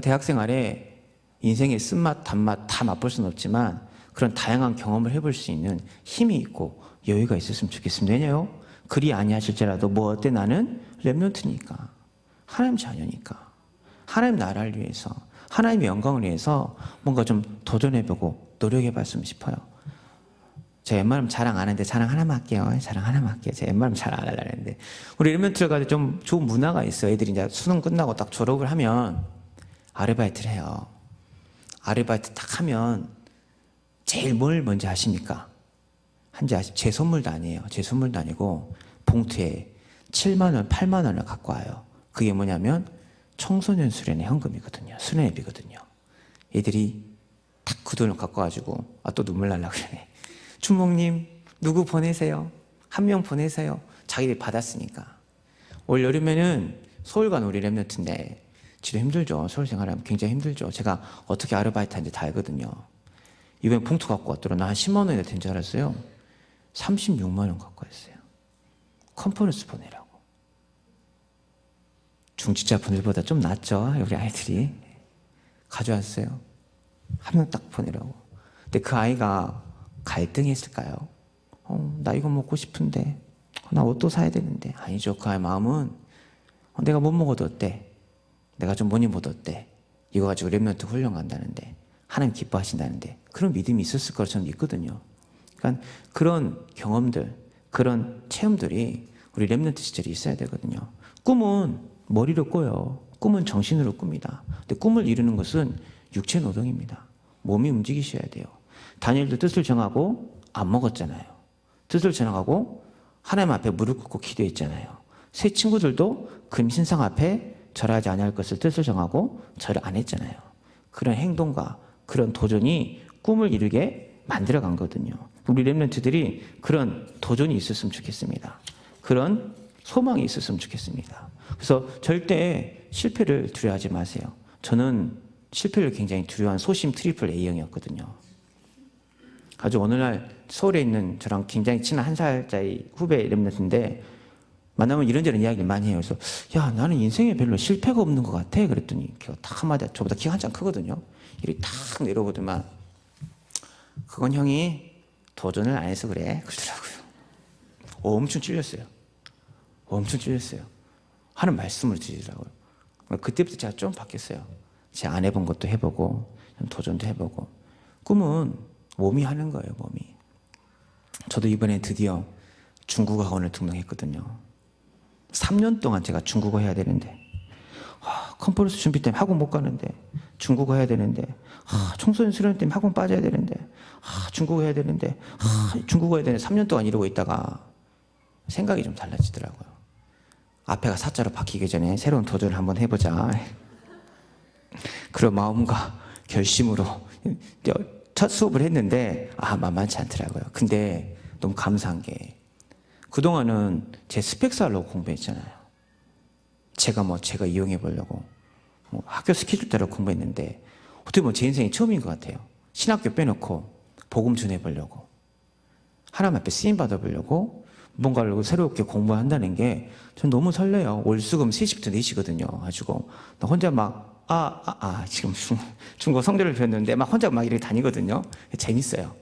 B: 대학생활에 인생의 쓴맛 단맛 다 맛볼 수는 없지만 그런 다양한 경험을 해볼 수 있는 힘이 있고 여유가 있었으면 좋겠습니다. 왜냐요? 그리 아니하실지라도 뭐 어때? 나는 렘넌트니까 하나님 자녀니까 하나님 나라를 위해서 하나님의 영광을 위해서 뭔가 좀 도전해보고 노력해봤으면 싶어요. 제가 웬만하면 자랑 안 하는데 자랑 하나만 할게요. 자랑 하나만 할게요. 제가 웬만하면 자랑 안 하려고 했는데 우리 엘리멘트를 가도 좀 좋은 문화가 있어요. 애들이 이제 수능 끝나고 딱 졸업을 하면 아르바이트를 해요. 아르바이트 딱 하면 제일 뭘 먼저 하십니까? 제 선물도 아니에요. 제 선물도 아니고 봉투에 7만 원, 8만 원을 갖고 와요. 그게 뭐냐면 청소년 수련회 현금이거든요. 수련회비거든요. 애들이 딱 그 돈을 갖고 와가지고 또 눈물 날라 그러네. 주목님 누구 보내세요? 한 명 보내세요. 자기들이 받았으니까. 올 여름에는 서울 간 우리 랩런트인데 진짜 힘들죠. 서울 생활하면 굉장히 힘들죠. 제가 어떻게 아르바이트 하는지 다 알거든요. 이번에 봉투 갖고 왔더라. 나 한 10만 원이나 된 줄 알았어요. 36만 원 갖고 왔어요. 컨퍼런스 보내라고. 중지자 분들보다 좀 낫죠. 우리 아이들이. 가져왔어요. 한 명 딱 보내라고. 근데 그 아이가 갈등했을까요? 나 이거 먹고 싶은데 나 옷도 사야 되는데. 아니죠. 그 아이 마음은 내가 못 먹어도 어때? 내가 좀 못 입어도 어때? 이거 가지고 랩런트 훈련 간다는데 하나님 기뻐하신다는데 그런 믿음이 있었을 거라 저는 믿거든요. 그러니까 그런 경험들, 그런 체험들이 우리 랩런트 시절에 있어야 되거든요. 꿈은 머리로 꿔요. 꿈은 정신으로 꿉니다. 근데 꿈을 이루는 것은 육체 노동입니다. 몸이 움직이셔야 돼요. 다니엘도 뜻을 정하고 안 먹었잖아요. 뜻을 정하고 하나님 앞에 무릎 꿇고 기도했잖아요. 새 친구들도 금신상 앞에 절하지 아니할 것을 뜻을 정하고 절을 안 했잖아요. 그런 행동과 그런 도전이 꿈을 이루게 만들어 간 거거든요. 우리 랩런트들이 그런 도전이 있었으면 좋겠습니다. 그런 소망이 있었으면 좋겠습니다. 그래서 절대 실패를 두려워하지 마세요. 저는 실패를 굉장히 두려워한 소심 트리플 A형이었거든요. 아주 어느 날 서울에 있는 저랑 굉장히 친한 1살짜리 후배 랩런트인데 만나면 이런저런 이야기를 많이 해요. 그래서 야 나는 인생에 별로 실패가 없는 것 같아. 그랬더니 걔가 딱 한마디, 저보다 키가 한참 크거든요. 이렇게 탁 내려보더만 그건 형이 도전을 안 해서 그래. 그러더라고요. 엄청 찔렸어요. 엄청 찔렸어요. 하는 말씀을 드리더라고요. 그때부터 제가 좀 바뀌었어요. 제가 안 해본 것도 해보고 좀 도전도 해보고. 꿈은 몸이 하는 거예요. 몸이. 저도 이번에 드디어 중국어 학원을 등록했거든요. 3년 동안 제가 중국어 해야 되는데 컨퍼런스 준비 때문에 학원 못 가는데 중국어 해야 되는데 청소년 수련 때문에 학원 빠져야 되는데 중국어 해야 되는데 중국어 해야 되는데 3년 동안 이러고 있다가 생각이 좀 달라지더라고요. 앞에가 사자로 바뀌기 전에 새로운 도전을 한번 해보자. 그런 마음과 결심으로 첫 수업을 했는데 만만치 않더라고요. 근데 너무 감사한 게 그동안은 제 스펙 쌓으려고 공부했잖아요. 제가 이용해 보려고 학교 스케줄대로 공부했는데 어떻게 보면 제 인생이 처음인 것 같아요. 신학교 빼놓고 복음 전해보려고 하나님 앞에 쓰임 받아보려고 뭔가를 새롭게 공부한다는 게 전 너무 설레요. 월수금 3시부터 4시거든요. 가지고 나 혼자 지금 중국어 성대를 배웠는데 혼자 이렇게 다니거든요. 재밌어요.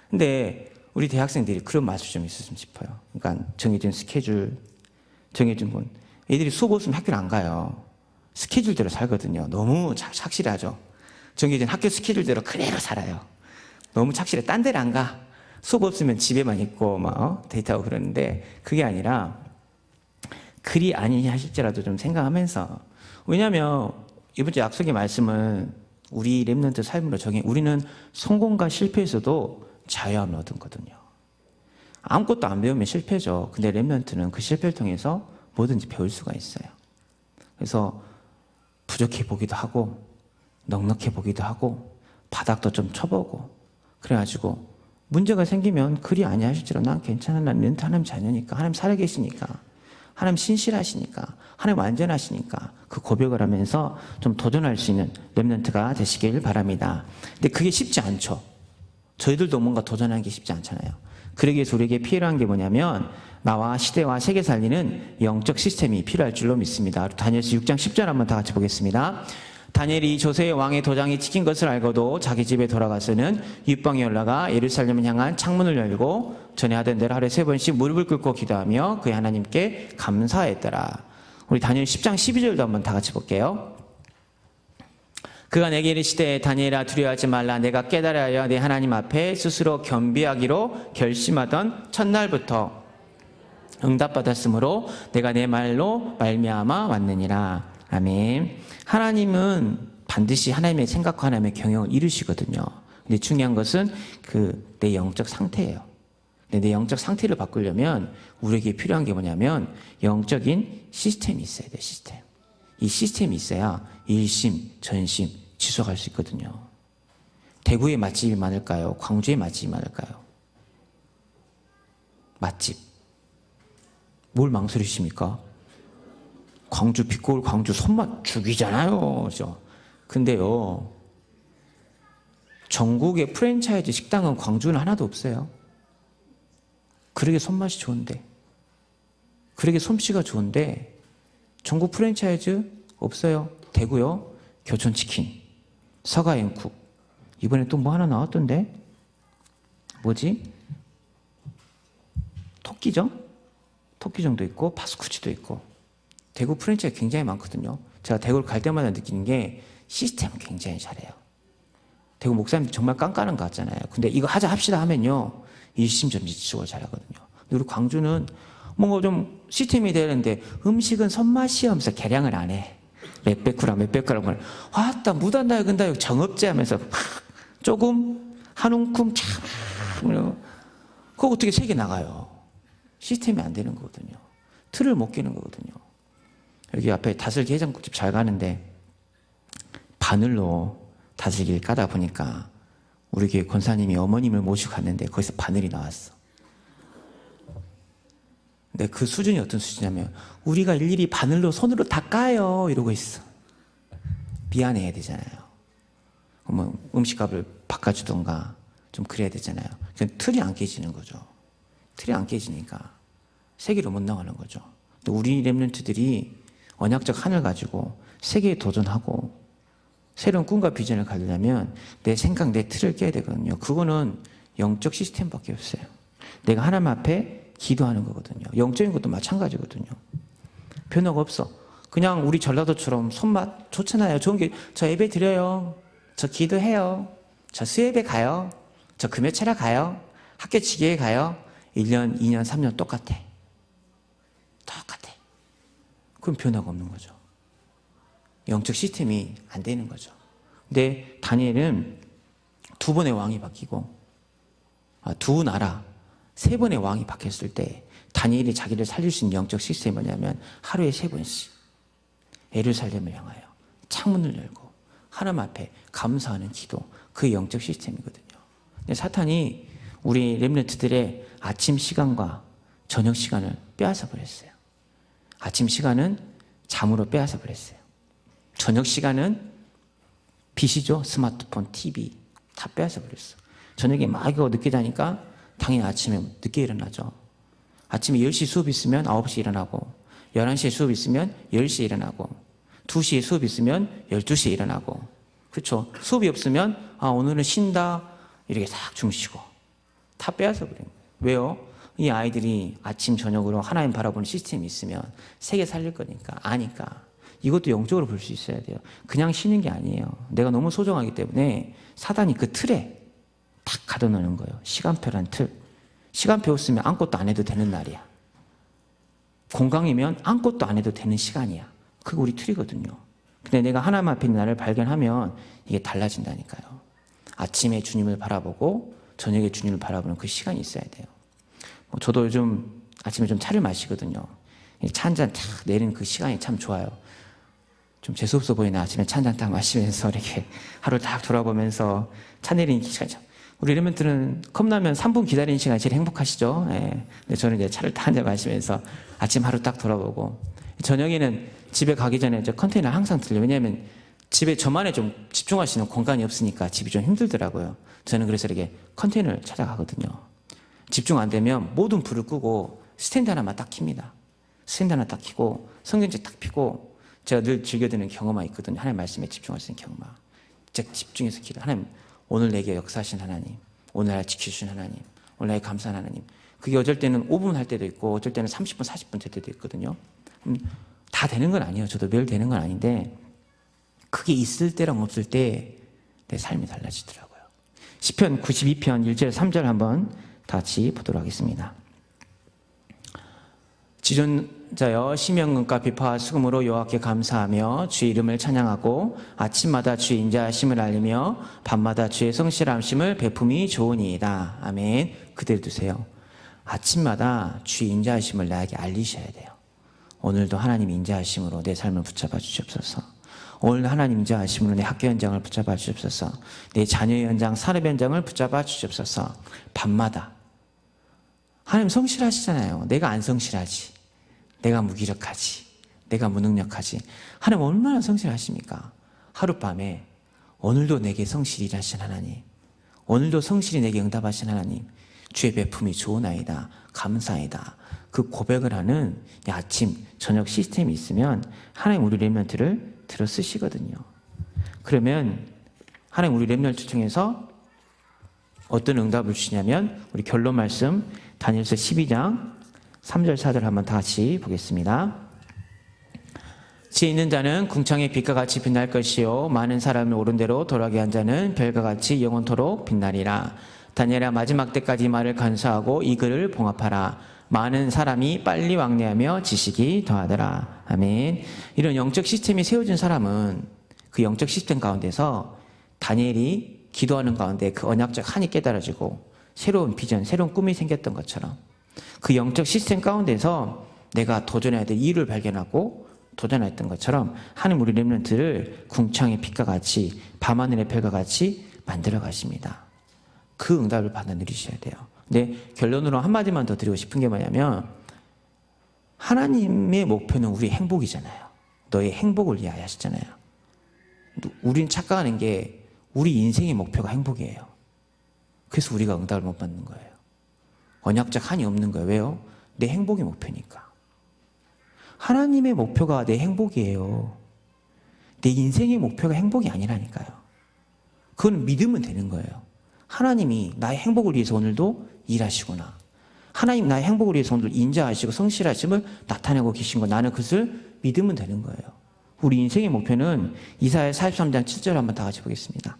B: 근데 우리 대학생들이 그런 맛이 좀 있었으면 싶어요. 그러니까 정해진 스케줄, 정해진 분. 애들이 수업 없으면 학교를 안 가요. 스케줄대로 살거든요. 너무 착실하죠. 정해진 학교 스케줄대로 그대로 살아요. 너무 착실해. 딴 데를 안 가. 수업 없으면 집에만 있고 데이트하고 그러는데 그게 아니라 그리 아니하실지라도 좀 생각하면서 왜냐하면 이번 주 약속의 말씀은 우리 랩런트 삶으로 우리는 성공과 실패에서도 자유함을 얻었거든요. 아무것도 안 배우면 실패죠. 근데 랩런트는 그 실패를 통해서 뭐든지 배울 수가 있어요. 그래서 부족해 보기도 하고 넉넉해 보기도 하고 바닥도 좀 쳐보고 그래가지고 문제가 생기면 그리 아니하실지라도 난 괜찮아. 난 렌트 하나님 자녀니까 하나님 살아계시니까 하나님 신실하시니까 하나님 완전하시니까 그 고백을 하면서 좀 도전할 수 있는 랩런트가 되시길 바랍니다. 근데 그게 쉽지 않죠. 저희들도 뭔가 도전하는 게 쉽지 않잖아요. 그러기 위해서 우리에게 필요한 게 뭐냐면 나와 시대와 세계 살리는 영적 시스템이 필요할 줄로 믿습니다. 다니엘서 6장 10절 한번 다 같이 보겠습니다. 다니엘이 조세의 왕의 도장이 찍힌 것을 알고도 자기 집에 돌아가서는 윗방에 올라가 예루살렘을 향한 창문을 열고 전에 하던 대로 하루에 3번씩 무릎을 꿇고 기도하며 그의 하나님께 감사했더라. 우리 다니엘 10장 12절도 한번 다 같이 볼게요. 그가 내게 이르시되 다니엘아 두려워하지 말라. 내가 깨달아야 내 하나님 앞에 스스로 겸비하기로 결심하던 첫날부터 응답받았으므로 내가 내 말로 말미암아 왔느니라. 아멘. 하나님은 반드시 하나님의 생각과 하나님의 경영을 이루시거든요. 근데 중요한 것은 내 영적 상태예요. 근데 내 영적 상태를 바꾸려면 우리에게 필요한 게 뭐냐면 영적인 시스템이 있어야 돼요. 시스템. 이 시스템이 있어야 일심, 전심, 지속할 수 있거든요. 대구에 맛집이 많을까요? 광주에 맛집이 많을까요? 맛집. 뭘 망설이십니까? 광주 빛고울 광주 손맛 죽이잖아요. 그죠? 근데요, 전국의 프랜차이즈 식당은 광주는 하나도 없어요. 그러게 손맛이 좋은데, 그러게 솜씨가 좋은데 전국 프랜차이즈 없어요. 대구요, 교촌치킨, 서가행국, 이번에 또 뭐 하나 나왔던데? 뭐지? 토끼정도 있고 파스쿠치도 있고. 대구 프랜차이즈 굉장히 많거든요. 제가 대구를 갈 때마다 느끼는 게 시스템 굉장히 잘해요. 대구 목사님들 정말 깐깐한 것 같잖아요. 근데 이거 하자 합시다 하면요, 일심전지지속을 잘하거든요. 근데 우리 광주는 뭔가 좀 시스템이 되는데 음식은 손맛이 없어서 개량을 안 해. 몇백 그램을 왔다 무단다육 근다육 정업제 하면서 조금 한 움큼 참 그거 어떻게 색이 나가요. 시스템이 안 되는 거거든요. 틀을 못 끼는 거거든요. 여기 앞에 다슬기 해장국집 잘 가는데 바늘로 다슬기를 까다 보니까 우리 교회 권사님이 어머님을 모시고 갔는데 거기서 바늘이 나왔어. 근데 그 수준이 어떤 수준이냐면 우리가 일일이 바늘로 손으로 다 까요 이러고 있어. 미안해야 되잖아요. 뭐 음식값을 바꿔주던가 좀 그래야 되잖아요. 그냥 틀이 안 깨지는 거죠. 틀이 안 깨지니까 세계로 못 나가는 거죠. 근데 우리 렘넌트들이 언약적 하늘 가지고 세계에 도전하고 새로운 꿈과 비전을 가지려면 내 생각, 내 틀을 깨야 되거든요. 그거는 영적 시스템밖에 없어요. 내가 하나님 앞에 기도하는 거거든요. 영적인 것도 마찬가지거든요. 변화가 없어. 그냥 우리 전라도처럼 손맛 좋잖아요. 좋은 게, 저 예배 드려요. 저 기도해요. 저 수예배 가요. 저 금요체라 가요. 학교 지교에 가요. 1년, 2년, 3년 똑같아. 그럼 변화가 없는 거죠. 영적 시스템이 안 되는 거죠. 근데 다니엘은 2번의 왕이 바뀌고, 두 나라, 3번의 왕이 바뀌었을 때 다니엘이 자기를 살릴 수 있는 영적 시스템이 뭐냐면 하루에 3번씩 예루살렘을 향하여 창문을 열고 하나님 앞에 감사하는 기도, 그게 영적 시스템이거든요. 근데 사탄이 우리 렘넌트들의 아침 시간과 저녁 시간을 빼앗아 버렸어요. 아침 시간은 잠으로 빼앗아 버렸어요. 저녁 시간은 빛이죠. 스마트폰, TV 다 빼앗아 버렸어. 저녁에 막 이거 늦게 자니까 당연히 아침에 늦게 일어나죠. 아침에 10시 수업 있으면 9시에 일어나고, 11시에 수업 있으면 10시에 일어나고, 2시에 수업 있으면 12시에 일어나고. 그렇죠. 수업이 없으면 오늘은 쉰다 이렇게 싹 주무시고. 다 빼앗아 버린 거예요. 왜요? 이 아이들이 아침 저녁으로 하나님 바라보는 시스템이 있으면 세계 살릴 거니까 아니까. 이것도 영적으로 볼 수 있어야 돼요. 그냥 쉬는 게 아니에요. 내가 너무 소중하기 때문에 사단이 그 틀에 딱 가둬놓는 거예요. 시간표란 틀. 시간표 없으면 아무것도 안 해도 되는 날이야. 건강이면 아무것도 안 해도 되는 시간이야. 그게 우리 틀이거든요. 근데 내가 하나님 앞에 있는 나를 발견하면 이게 달라진다니까요. 아침에 주님을 바라보고 저녁에 주님을 바라보는 그 시간이 있어야 돼요. 저도 요즘 아침에 좀 차를 마시거든요. 차 한 잔 탁 내리는 그 시간이 참 좋아요. 좀 재수없어 보이나 아침에 차 한 잔 딱 마시면서 이렇게 하루 딱 돌아보면서 차 내리는 시간이 참. 우리 엘리멘트는 컵라면 3분 기다리는 시간이 제일 행복하시죠? 예. 근데 저는 이제 차를 딱 한 잔 마시면서 아침 하루 딱 돌아보고, 저녁에는 집에 가기 전에 저 컨테이너 항상 들려요. 왜냐하면 집에 저만의 좀 집중할 수 있는 공간이 없으니까 집이 좀 힘들더라고요. 저는 그래서 이렇게 컨테이너를 찾아가거든요. 집중 안 되면 모든 불을 끄고 스탠드 하나만 딱 킵니다. 스탠드 하나 딱 켜고 성경책 딱 펴고 제가 늘 즐겨 듣는 경험만 있거든요. 하나님 말씀에 집중할 수 있는 경험만. 제가 집중해서 기도. 하나님, 오늘 내게 역사하신 하나님, 오늘 날 지켜주신 하나님, 오늘 나의 감사한 하나님. 그게 어쩔 때는 5분 할 때도 있고 어쩔 때는 30분, 40분 될 때도 있거든요. 다 되는 건 아니에요. 저도 매일 되는 건 아닌데 그게 있을 때랑 없을 때 내 삶이 달라지더라고요. 시편 92편 1절 3절 한번 다 같이 보도록 하겠습니다. 지존자여 심령과 비파와 수금으로 여호와께 감사하며 주의 이름을 찬양하고 아침마다 주의 인자하심을 알리며 밤마다 주의 성실하심을 베품이 좋으니이다. 아멘. 그대로 두세요. 아침마다 주의 인자하심을 나에게 알리셔야 돼요. 오늘도 하나님 인자하심으로 내 삶을 붙잡아 주시옵소서. 오늘 하나님 인자하심으로 내 학교 현장을 붙잡아 주시옵소서. 내 자녀의 현장, 산업 현장을 붙잡아 주시옵소서. 밤마다 하나님 성실하시잖아요. 내가 안 성실하지, 내가 무기력하지, 내가 무능력하지. 하나님 얼마나 성실하십니까? 하룻밤에 오늘도 내게 성실히 일하신 하나님, 오늘도 성실히 내게 응답하신 하나님, 주의 베품이 좋으나이다, 감사이다. 그 고백을 하는 아침, 저녁 시스템이 있으면 하나님 우리 렘넌트를 들어 쓰시거든요. 그러면 하나님 우리 렘넌트 중에서 어떤 응답을 주시냐면 우리 결론 말씀 다니엘서 12장 3절 4절 한번 다 같이 보겠습니다. 지혜 있는 자는 궁창의 빛과 같이 빛날 것이요 많은 사람을 옳은 대로 돌아가게 한 자는 별과 같이 영원토록 빛나리라. 다니엘아 마지막 때까지 말을 간수하고 이 글을 봉합하라. 많은 사람이 빨리 왕래하며 지식이 더하더라. 아멘. 이런 영적 시스템이 세워진 사람은 그 영적 시스템 가운데서 다니엘이 기도하는 가운데 그 언약적 한이 깨달아지고 새로운 비전, 새로운 꿈이 생겼던 것처럼 그 영적 시스템 가운데서 내가 도전해야 될 이유를 발견하고 도전했던 것처럼 하나님 우리 렘넌트를 궁창의 빛과 같이 밤하늘의 별과 같이 만들어 가십니다. 그 응답을 받아 누리셔야 돼요. 근데 결론으로 한마디만 더 드리고 싶은 게 뭐냐면 하나님의 목표는 우리 행복이잖아요. 너의 행복을 위하여 하시잖아요. 우린 착각하는 게 우리 인생의 목표가 행복이에요. 그래서 우리가 응답을 못 받는 거예요. 언약적 한이 없는 거예요. 왜요? 내 행복이 목표니까. 하나님의 목표가 내 행복이에요. 내 인생의 목표가 행복이 아니라니까요. 그건 믿으면 되는 거예요. 하나님이 나의 행복을 위해서 오늘도 일하시구나. 하나님 나의 행복을 위해서 오늘 인자하시고 성실하심을 나타내고 계신 거, 나는 그것을 믿으면 되는 거예요. 우리 인생의 목표는 이사야 43장 7절 한번 다 같이 보겠습니다.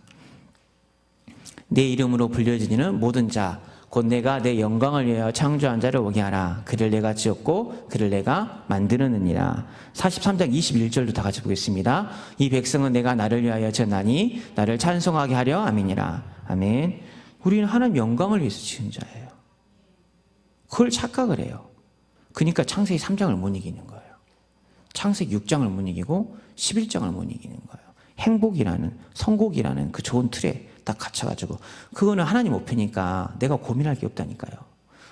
B: 내 이름으로 불려지는 모든 자 곧 내가 내 영광을 위하여 창조한 자를 오게 하라. 그를 내가 지었고 그를 내가 만드느니라. 43장 21절도 다 같이 보겠습니다. 이 백성은 내가 나를 위하여 지었나니 나를 찬송하게 하려 아멘이라. 아멘. 우리는 하나님 영광을 위해서 지은 자예요. 그걸 착각을 해요. 그러니까 창세기 3장을 못 이기는 거예요. 창세기 6장을 못 이기고 11장을 못 이기는 거예요. 행복이라는, 성공이라는 그 좋은 틀에 딱 갇혀가지고 그거는 하나님 목표니까 내가 고민할 게 없다니까요.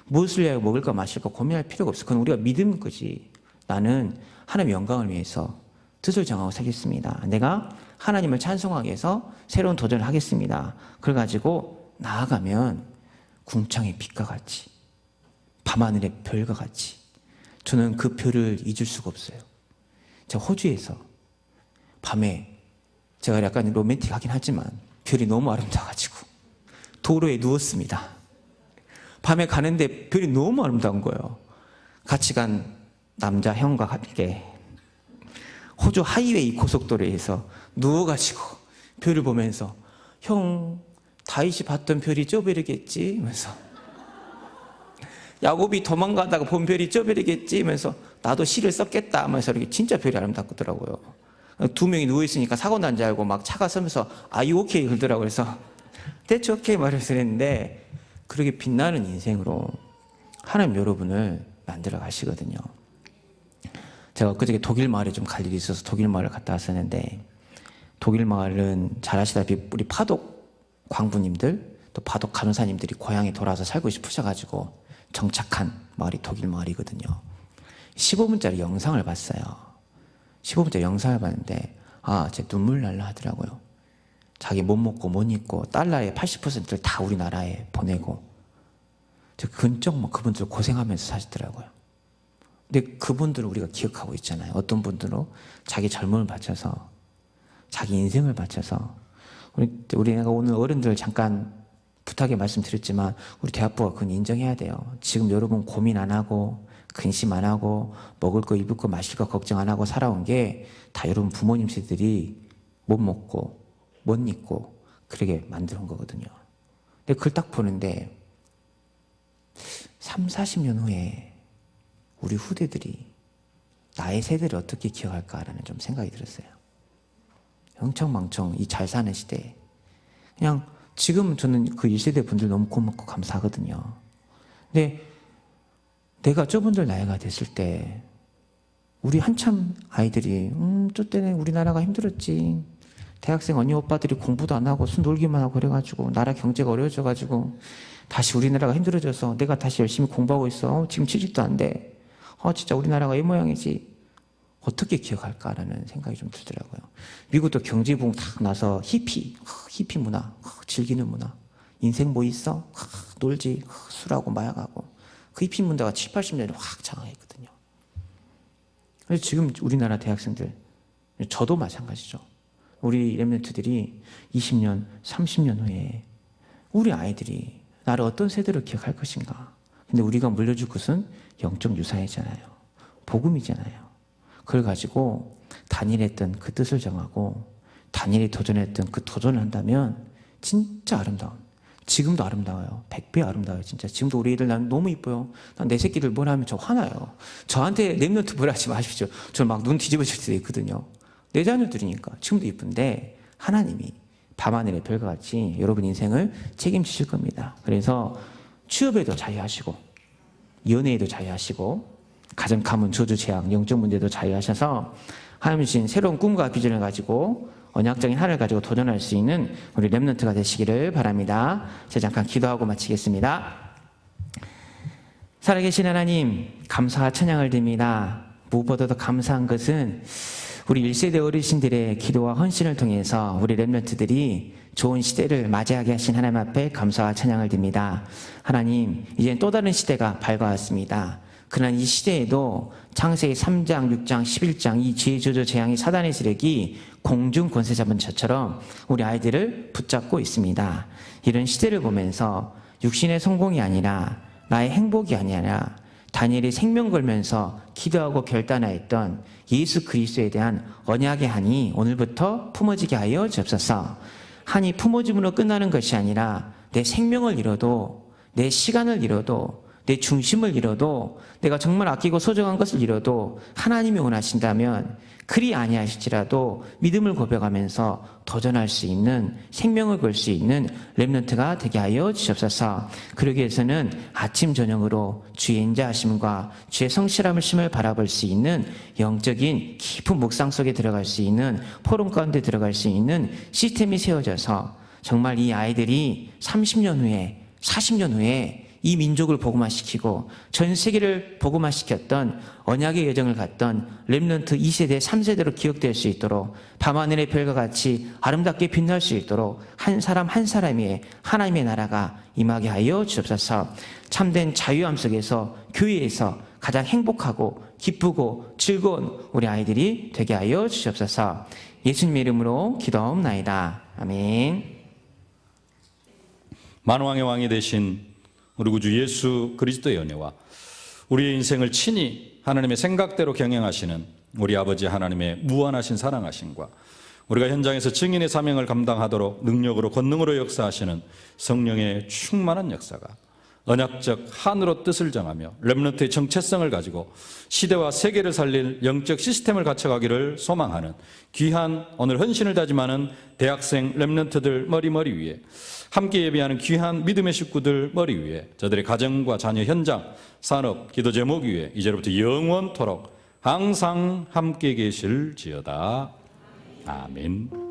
B: 무엇을 위하여 먹을까 마실까 고민할 필요가 없어. 그건 우리가 믿는 거지. 나는 하나님의 영광을 위해서 뜻을 정하고 살겠습니다. 내가 하나님을 찬송하기 위해서 새로운 도전을 하겠습니다. 그걸 가지고 나아가면 궁창의 빛과 같이 밤하늘의 별과 같이 저는 그 별을 잊을 수가 없어요. 제가 호주에서 밤에 제가 약간 로맨틱하긴 하지만 별이 너무 아름다워가지고 도로에 누웠습니다. 밤에 가는데 별이 너무 아름다운 거예요. 같이 간 남자 형과 함께 호주 하이웨이 고속도로에서 누워가지고 별을 보면서 형 다윗이 봤던 별이 저 별이겠지 하면서 야곱이 도망가다가 본 별이 저 별이겠지 하면서 나도 시를 썼겠다 하면서 이렇게 진짜 별이 아름답더라고요. 두 명이 누워있으니까 사고 난 줄 알고 막 차가 서면서 Are you okay? 그러더라고요. 그래서 That's okay 말해서 그랬는데 그렇게 빛나는 인생으로 하나님 여러분을 만들어 가시거든요. 제가 그저께 독일 마을에 좀 갈 일이 있어서 독일 마을을 갔다 왔었는데 독일 마을은 잘 아시다시피 우리 파독 광부님들 또 파독 간호사님들이 고향에 돌아와서 살고 싶으셔가지고 정착한 마을이 독일 마을이거든요. 15분짜리 영상을 봤어요. 15분짜리 영상을 봤는데 제 눈물 날라 하더라고요. 자기 못 먹고 못 입고 달러의 80%를 다 우리나라에 보내고 근적 그분들 고생하면서 사시더라고요. 근데 그분들을 우리가 기억하고 있잖아요. 어떤 분들은 자기 젊음을 바쳐서 자기 인생을 바쳐서 우리가 오늘 어른들 잠깐 부탁의 말씀드렸지만 우리 대학부가 그건 인정해야 돼요. 지금 여러분 고민 안 하고 근심 안 하고 먹을 거 입을 거 마실 거 걱정 안 하고 살아온 게 다 여러분 부모님 세들이 못 먹고 못 입고 그러게 만드는 거거든요. 근데 그걸 딱 보는데 3, 40년 후에 우리 후대들이 나의 세대를 어떻게 기억할까라는 좀 생각이 들었어요. 흥청망청 이 잘 사는 시대에 그냥 지금 저는 그 1세대 분들 너무 고맙고 감사하거든요. 근데 내가 저분들 나이가 됐을 때 우리 한참 아이들이 저 때는 우리나라가 힘들었지. 대학생 언니 오빠들이 공부도 안 하고 술 놀기만 하고 그래가지고 나라 경제가 어려워져가지고 다시 우리나라가 힘들어져서 내가 다시 열심히 공부하고 있어. 지금 취직도 안 돼. 진짜 우리나라가 이 모양이지. 어떻게 기억할까라는 생각이 좀 들더라고요. 미국도 경제부흥 탁 나서 히피 문화, 즐기는 문화. 인생 뭐 있어? 놀지, 술하고 마약하고. 그 히피 문화가 7, 80년대 확 장악했거든요. 그래서 지금 우리나라 대학생들, 저도 마찬가지죠. 우리 렘넌트들이 20년, 30년 후에 우리 아이들이 나를 어떤 세대로 기억할 것인가. 근데 우리가 물려줄 것은 영적 유산이잖아요. 복음이잖아요. 그걸 가지고 단일했던 그 뜻을 정하고 단일이 도전했던 그 도전을 한다면 진짜 아름다운, 지금도 아름다워요. 100배 아름다워요. 진짜 지금도 우리 애들 난 너무 이뻐요. 난 내 새끼들 뭐라 하면 저 화나요. 저한테 렘넌트 뭐라 하지 마십시오. 저는 막 눈 뒤집어질 때도 있거든요. 내 자녀들이니까 지금도 이쁜데 하나님이 밤하늘의 별과 같이 여러분 인생을 책임지실 겁니다. 그래서 취업에도 자유하시고 연애에도 자유하시고 가정, 가문, 저주, 재앙, 영적 문제도 자유하셔서 하나님 주신 새로운 꿈과 비전을 가지고 언약적인 하늘을 가지고 도전할 수 있는 우리 렘넌트가 되시기를 바랍니다. 제가 잠깐 기도하고 마치겠습니다. 살아계신 하나님, 감사와 찬양을 드립니다. 무엇보다도 감사한 것은 우리 1세대 어르신들의 기도와 헌신을 통해서 우리 렘넌트들이 좋은 시대를 맞이하게 하신 하나님 앞에 감사와 찬양을 드립니다. 하나님, 이제 또 다른 시대가 밝아왔습니다. 그러나 이 시대에도 창세기 3장, 6장, 11장 이 지혜, 저주, 재앙이 사단의 세력이 공중 권세 잡은 자처럼 우리 아이들을 붙잡고 있습니다. 이런 시대를 보면서 육신의 성공이 아니라 나의 행복이 아니라 다니엘이 생명 걸면서 기도하고 결단하였던 예수 그리스도에 대한 언약의 한이 오늘부터 품어지게 하여 주옵소서. 한이 품어짐으로 끝나는 것이 아니라 내 생명을 잃어도, 내 시간을 잃어도, 내 중심을 잃어도, 내가 정말 아끼고 소중한 것을 잃어도 하나님이 원하신다면 그리 아니하실지라도 믿음을 고백하면서 도전할 수 있는, 생명을 걸 수 있는 렘넌트가 되게 하여 주옵소서. 그러기 위해서는 아침 저녁으로 주의 인자하심과 주의 성실함을 심을 바라볼 수 있는 영적인 깊은 묵상 속에 들어갈 수 있는, 포럼 가운데 들어갈 수 있는 시스템이 세워져서 정말 이 아이들이 30년 후에, 40년 후에 이 민족을 복음화시키고 전 세계를 복음화시켰던 언약의 여정을 갔던 렘넌트 2세대, 3세대로 기억될 수 있도록 밤하늘의 별과 같이 아름답게 빛날 수 있도록 한 사람 한 사람의 하나님의 나라가 임하게 하여 주옵소서. 참된 자유함 속에서 교회에서 가장 행복하고 기쁘고 즐거운 우리 아이들이 되게 하여 주옵소서. 예수님의 이름으로 기도하옵나이다. 아멘.
C: 만왕의 왕이 되신 우리 구주 예수 그리스도의 은혜와 우리의 인생을 친히 하나님의 생각대로 경영하시는 우리 아버지 하나님의 무한하신 사랑하심과 우리가 현장에서 증인의 사명을 감당하도록 능력으로 권능으로 역사하시는 성령의 충만한 역사가 언약적 한으로 뜻을 정하며 렘넌트의 정체성을 가지고 시대와 세계를 살릴 영적 시스템을 갖춰가기를 소망하는 귀한 오늘 헌신을 다짐하는 대학생 렘넌트들 머리 위에 함께 예배하는 귀한 믿음의 식구들 머리 위에 저들의 가정과 자녀, 현장, 산업, 기도 제목 위에 이제로부터 영원토록 항상 함께 계실지어다. 아멘.